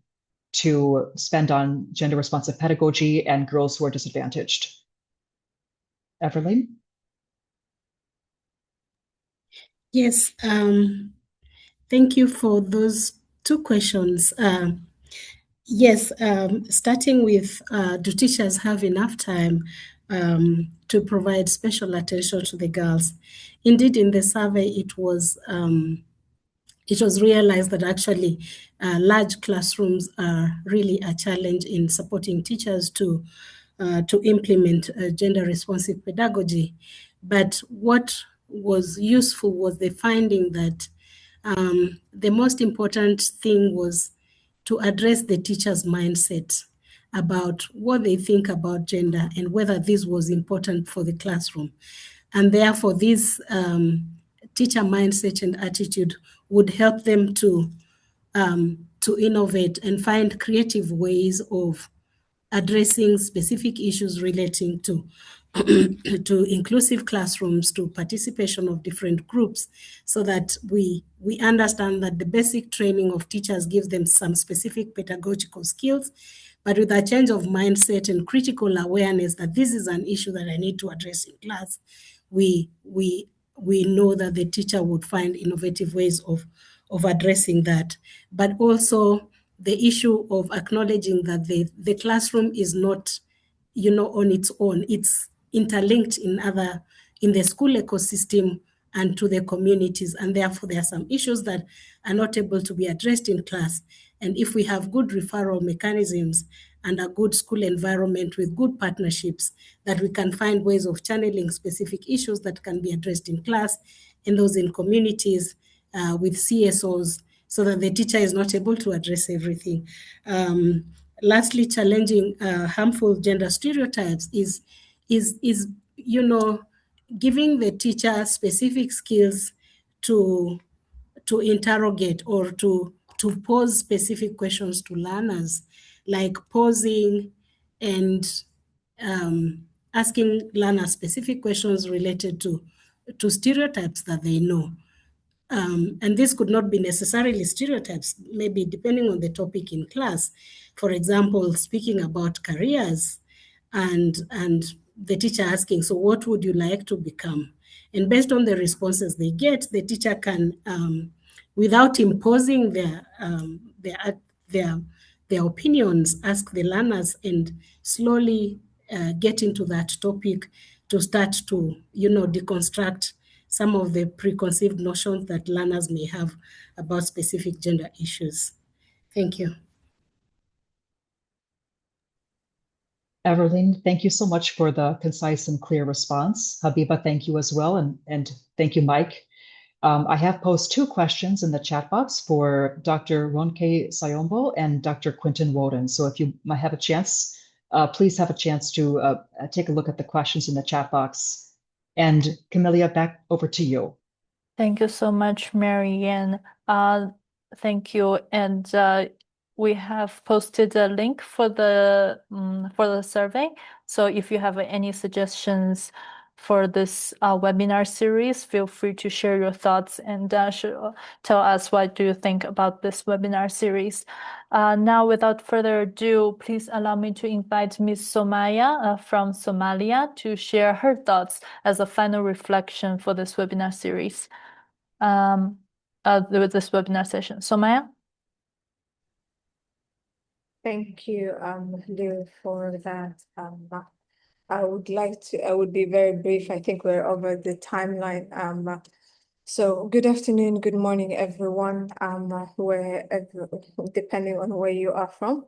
to spend on gender responsive pedagogy and girls who are disadvantaged? Everline? Yes, thank you for those two questions. Yes, starting with, do teachers have enough time to provide special attention to the girls? Indeed, in the survey, it was realized that actually large classrooms are really a challenge in supporting teachers to implement gender responsive pedagogy. But what was useful was the finding that the most important thing was to address the teacher's mindset about what they think about gender and whether this was important for the classroom. And therefore, this teacher mindset and attitude would help them to innovate and find creative ways of addressing specific issues relating to to inclusive classrooms, to participation of different groups, so that we understand that the basic training of teachers gives them some specific pedagogical skills, but with a change of mindset and critical awareness that this is an issue that I need to address in class, we know that the teacher would find innovative ways of addressing that. But also the issue of acknowledging that the classroom is not on its own. It's interlinked in the school ecosystem and to the communities, and therefore there are some issues that are not able to be addressed in class. And if we have good referral mechanisms and a good school environment with good partnerships, that we can find ways of channeling specific issues that can be addressed in class and those in communities with CSOs, so that the teacher is not able to address everything. Lastly, challenging harmful gender stereotypes is giving the teacher specific skills to interrogate or to pose specific questions to learners, like posing and asking learners specific questions related to stereotypes that they know. And this could not be necessarily stereotypes, maybe depending on the topic in class. For example, speaking about careers and the teacher asking, so what would you like to become? And based on the responses they get, the teacher can, without imposing their opinions, ask the learners and slowly get into that topic to start to, deconstruct some of the preconceived notions that learners may have about specific gender issues. Thank you. Everline, thank you so much for the concise and clear response. Habiba, thank you as well. And thank you, Mike. I have posed 2 questions in the chat box for Dr. Ronke Sayombo and Dr. Quinton Woden. So if you might have a chance, please have a chance to take a look at the questions in the chat box. And Camelia, back over to you. Thank you so much, Marianne. Thank you. And we have posted a link for the survey. So if you have any suggestions for this webinar series, feel free to share your thoughts and tell us what do you think about this webinar series. Now, without further ado, please allow me to invite Ms. Somaya from Somalia to share her thoughts as a final reflection for this webinar series. With this webinar session. Somaya? Thank you, Lou, for that. I would be very brief. I think we're over the timeline. So good afternoon, good morning, everyone, depending on where you are from.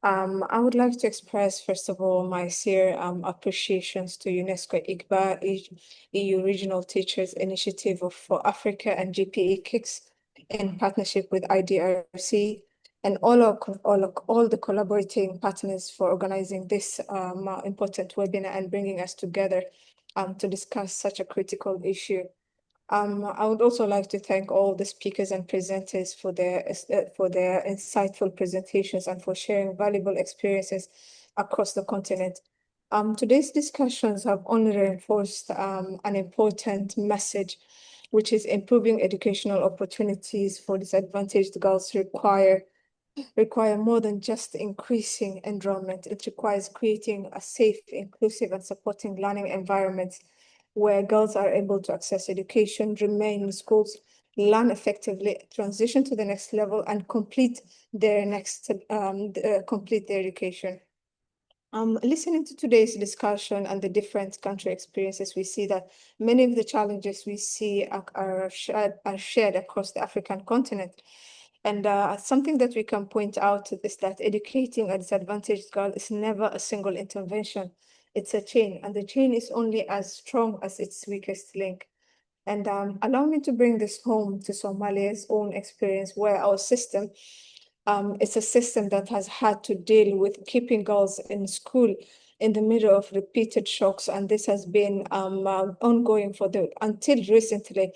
I would like to express, first of all, my sincere appreciations to UNESCO IGBA, EU Regional Teachers Initiative for Africa, and GPE KICS in partnership with IDRC, and all the collaborating partners for organizing this important webinar and bringing us together to discuss such a critical issue. I would also like to thank all the speakers and presenters for their insightful presentations and for sharing valuable experiences across the continent. Today's discussions have only reinforced an important message, which is improving educational opportunities for disadvantaged girls require more than just increasing enrollment. It requires creating a safe, inclusive, and supporting learning environments where girls are able to access education, remain in schools, learn effectively, transition to the next level, and complete their education. Listening to today's discussion and the different country experiences, we see that many of the challenges we see are shared across the African continent. And something that we can point out is that educating a disadvantaged girl is never a single intervention. It's a chain, and the chain is only as strong as its weakest link. And allow me to bring this home to Somalia's own experience, where our system, it's a system that has had to deal with keeping girls in school in the middle of repeated shocks. And this has been ongoing until recently,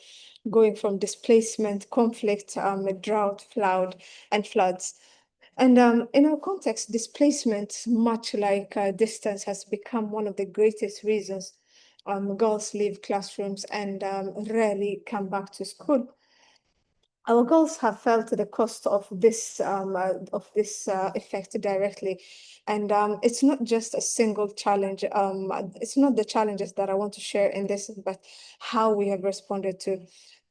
going from displacement, conflict, drought, floods. And in our context, displacement, much like distance, has become one of the greatest reasons girls leave classrooms and rarely come back to school. Our girls have felt the cost of this effect directly, and it's not just a single challenge. It's not the challenges that I want to share in this, but how we have responded to.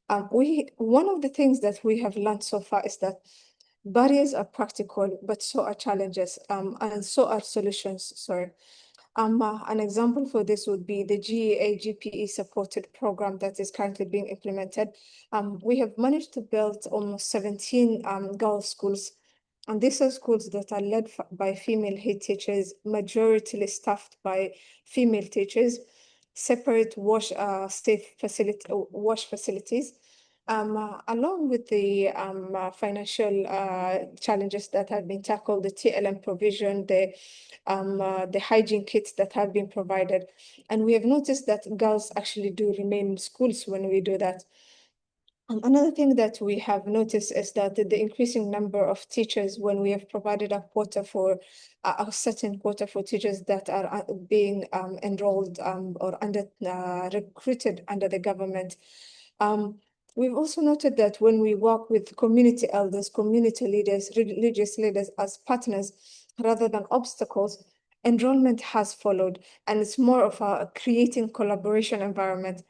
One of the things that we have learned so far is that barriers are practical, but so are challenges, and so are solutions. Sorry. An example for this would be the GEA GPE supported program that is currently being implemented. We have managed to build almost 17 girls' schools, and these are schools that are led by female head teachers, majority staffed by female teachers, separate wash facilities, along with the financial challenges that have been tackled, the TLM provision, the hygiene kits that have been provided. And we have noticed that girls actually do remain in schools when we do that. Another thing that we have noticed is that the increasing number of teachers, when we have provided a quota for a certain quota for teachers that are being enrolled or recruited under the government. We've also noted that when we work with community elders, community leaders, religious leaders as partners rather than obstacles, enrollment has followed, and it's more of a creating collaboration environment.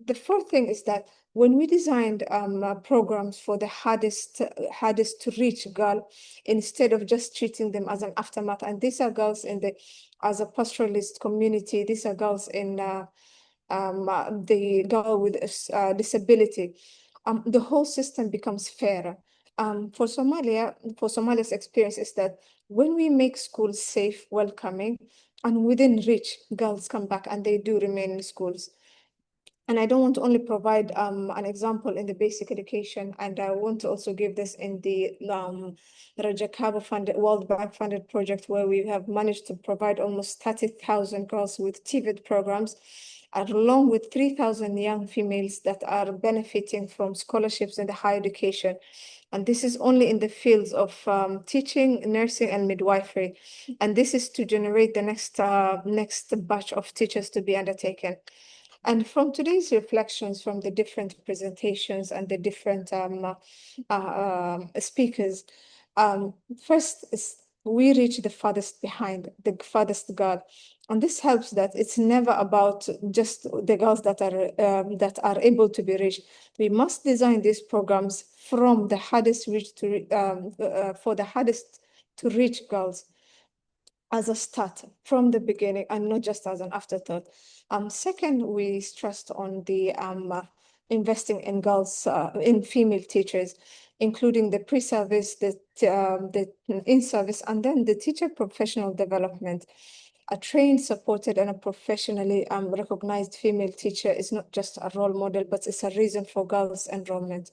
The fourth thing is that when we designed programs for the hardest to reach girl, instead of just treating them as an aftermath, and these are girls as a pastoralist community, these are girls in the girl with disability, the whole system becomes fairer. For Somalia's experience is that when we make schools safe, welcoming, and within reach, girls come back and they do remain in schools. And I don't want to only provide an example in the basic education, and I want to also give this in the Rajakabo funded, World Bank funded project, where we have managed to provide almost 30,000 girls with TVET programs, along with 3,000 young females that are benefiting from scholarships in the higher education. And this is only in the fields of teaching, nursing, and midwifery. And this is to generate the next batch of teachers to be undertaken. And from today's reflections from the different presentations and the different speakers, first is we reach the farthest behind, the farthest girl. And this helps that it's never about just the girls that are able to be reached. We must design these programs from the hardest reach to for the hardest to reach girls as a start from the beginning and not just as an afterthought. Second, we stressed on the investing in girls, in female teachers, including the pre-service, the in-service, and then the teacher professional development. A trained, supported, and a professionally recognized female teacher is not just a role model, but it's a reason for girls' enrollment.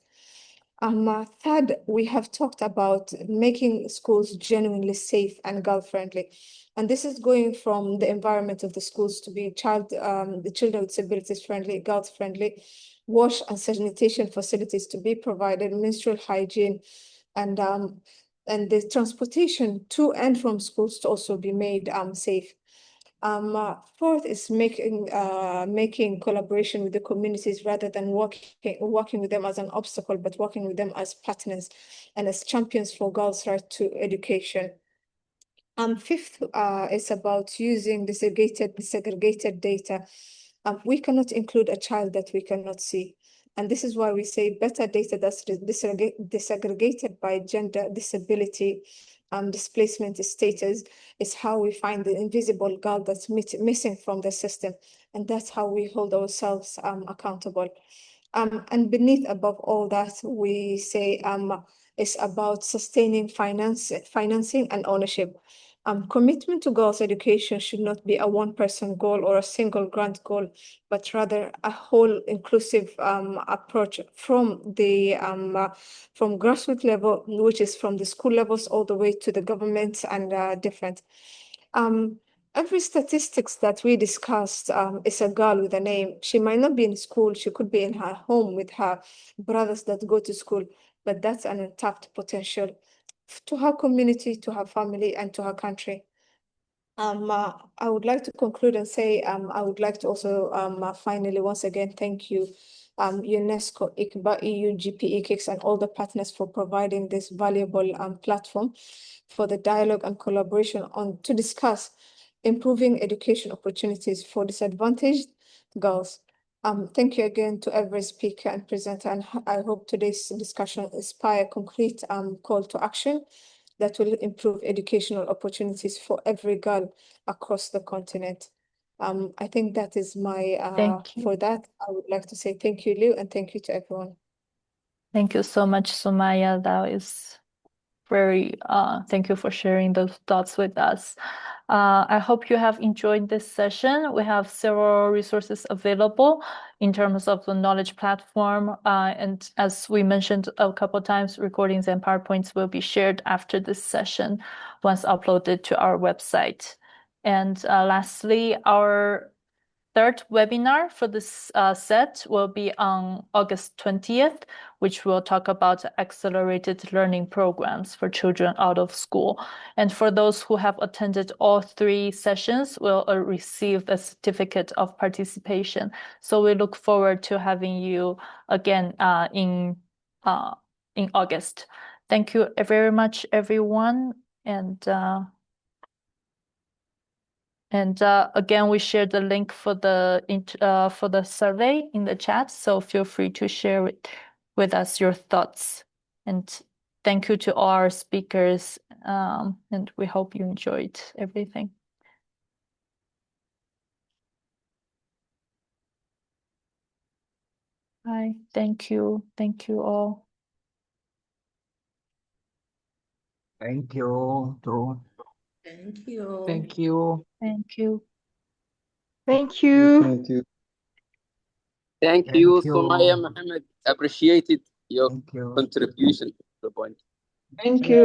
Third, we have talked about making schools genuinely safe and girl-friendly. And this is going from the environment of the schools to be the children with disabilities friendly, girls friendly, wash and sanitation facilities to be provided, menstrual hygiene, and the transportation to and from schools to also be made safe. Fourth is making collaboration with the communities rather than working with them as an obstacle, but working with them as partners and as champions for girls' right to education. Fifth is about using disaggregated data. We cannot include a child that we cannot see. And this is why we say better data that's disaggregated by gender, disability, displacement status is how we find the invisible girl that's missing from the system. And that's how we hold ourselves accountable. And beneath above all that, we say it's about sustaining financing and ownership. Commitment to girls' education should not be a one-person goal or a single grant goal, but rather a whole inclusive approach from the from grassroots level, which is from the school levels all the way to the government and different. Every statistics that we discussed is a girl with a name. She might not be in school. She could be in her home with her brothers that go to school, but that's an untapped potential to her community, to her family, and to her country. I would like to conclude and say I would like to also finally once again thank you, UNESCO, ICBA, EU, GPE, KICS, and all the partners for providing this valuable platform for the dialogue and collaboration to discuss improving education opportunities for disadvantaged girls. Thank you again to every speaker and presenter, and I hope today's discussion inspire concrete call to action that will improve educational opportunities for every girl across the continent. I think that is my, Thank you. for that, I would like to say thank you, Liu, and thank you to everyone. Thank you so much, Sumaya. That is very, thank you for sharing those thoughts with us. I hope you have enjoyed this session. We have several resources available in terms of the knowledge platform. And as we mentioned a couple of times, recordings and PowerPoints will be shared after this session once uploaded to our website. And lastly, our third webinar for this set will be on August 20th, which will talk about accelerated learning programs for children out of school. And for those who have attended all 3 sessions will receive the certificate of participation. So we look forward to having you again in August. Thank you very much, everyone. And again, we shared the link for the survey in the chat, so feel free to share with us your thoughts. And thank you to all our speakers, and we hope you enjoyed everything. Bye. Thank you. Thank you all. Thank you. Thank you. Thank you. Thank you. Thank you. Thank you. Thank Thank you, you. Sumaya Mohammed. Appreciated your Thank you. contribution to the point. Thank you.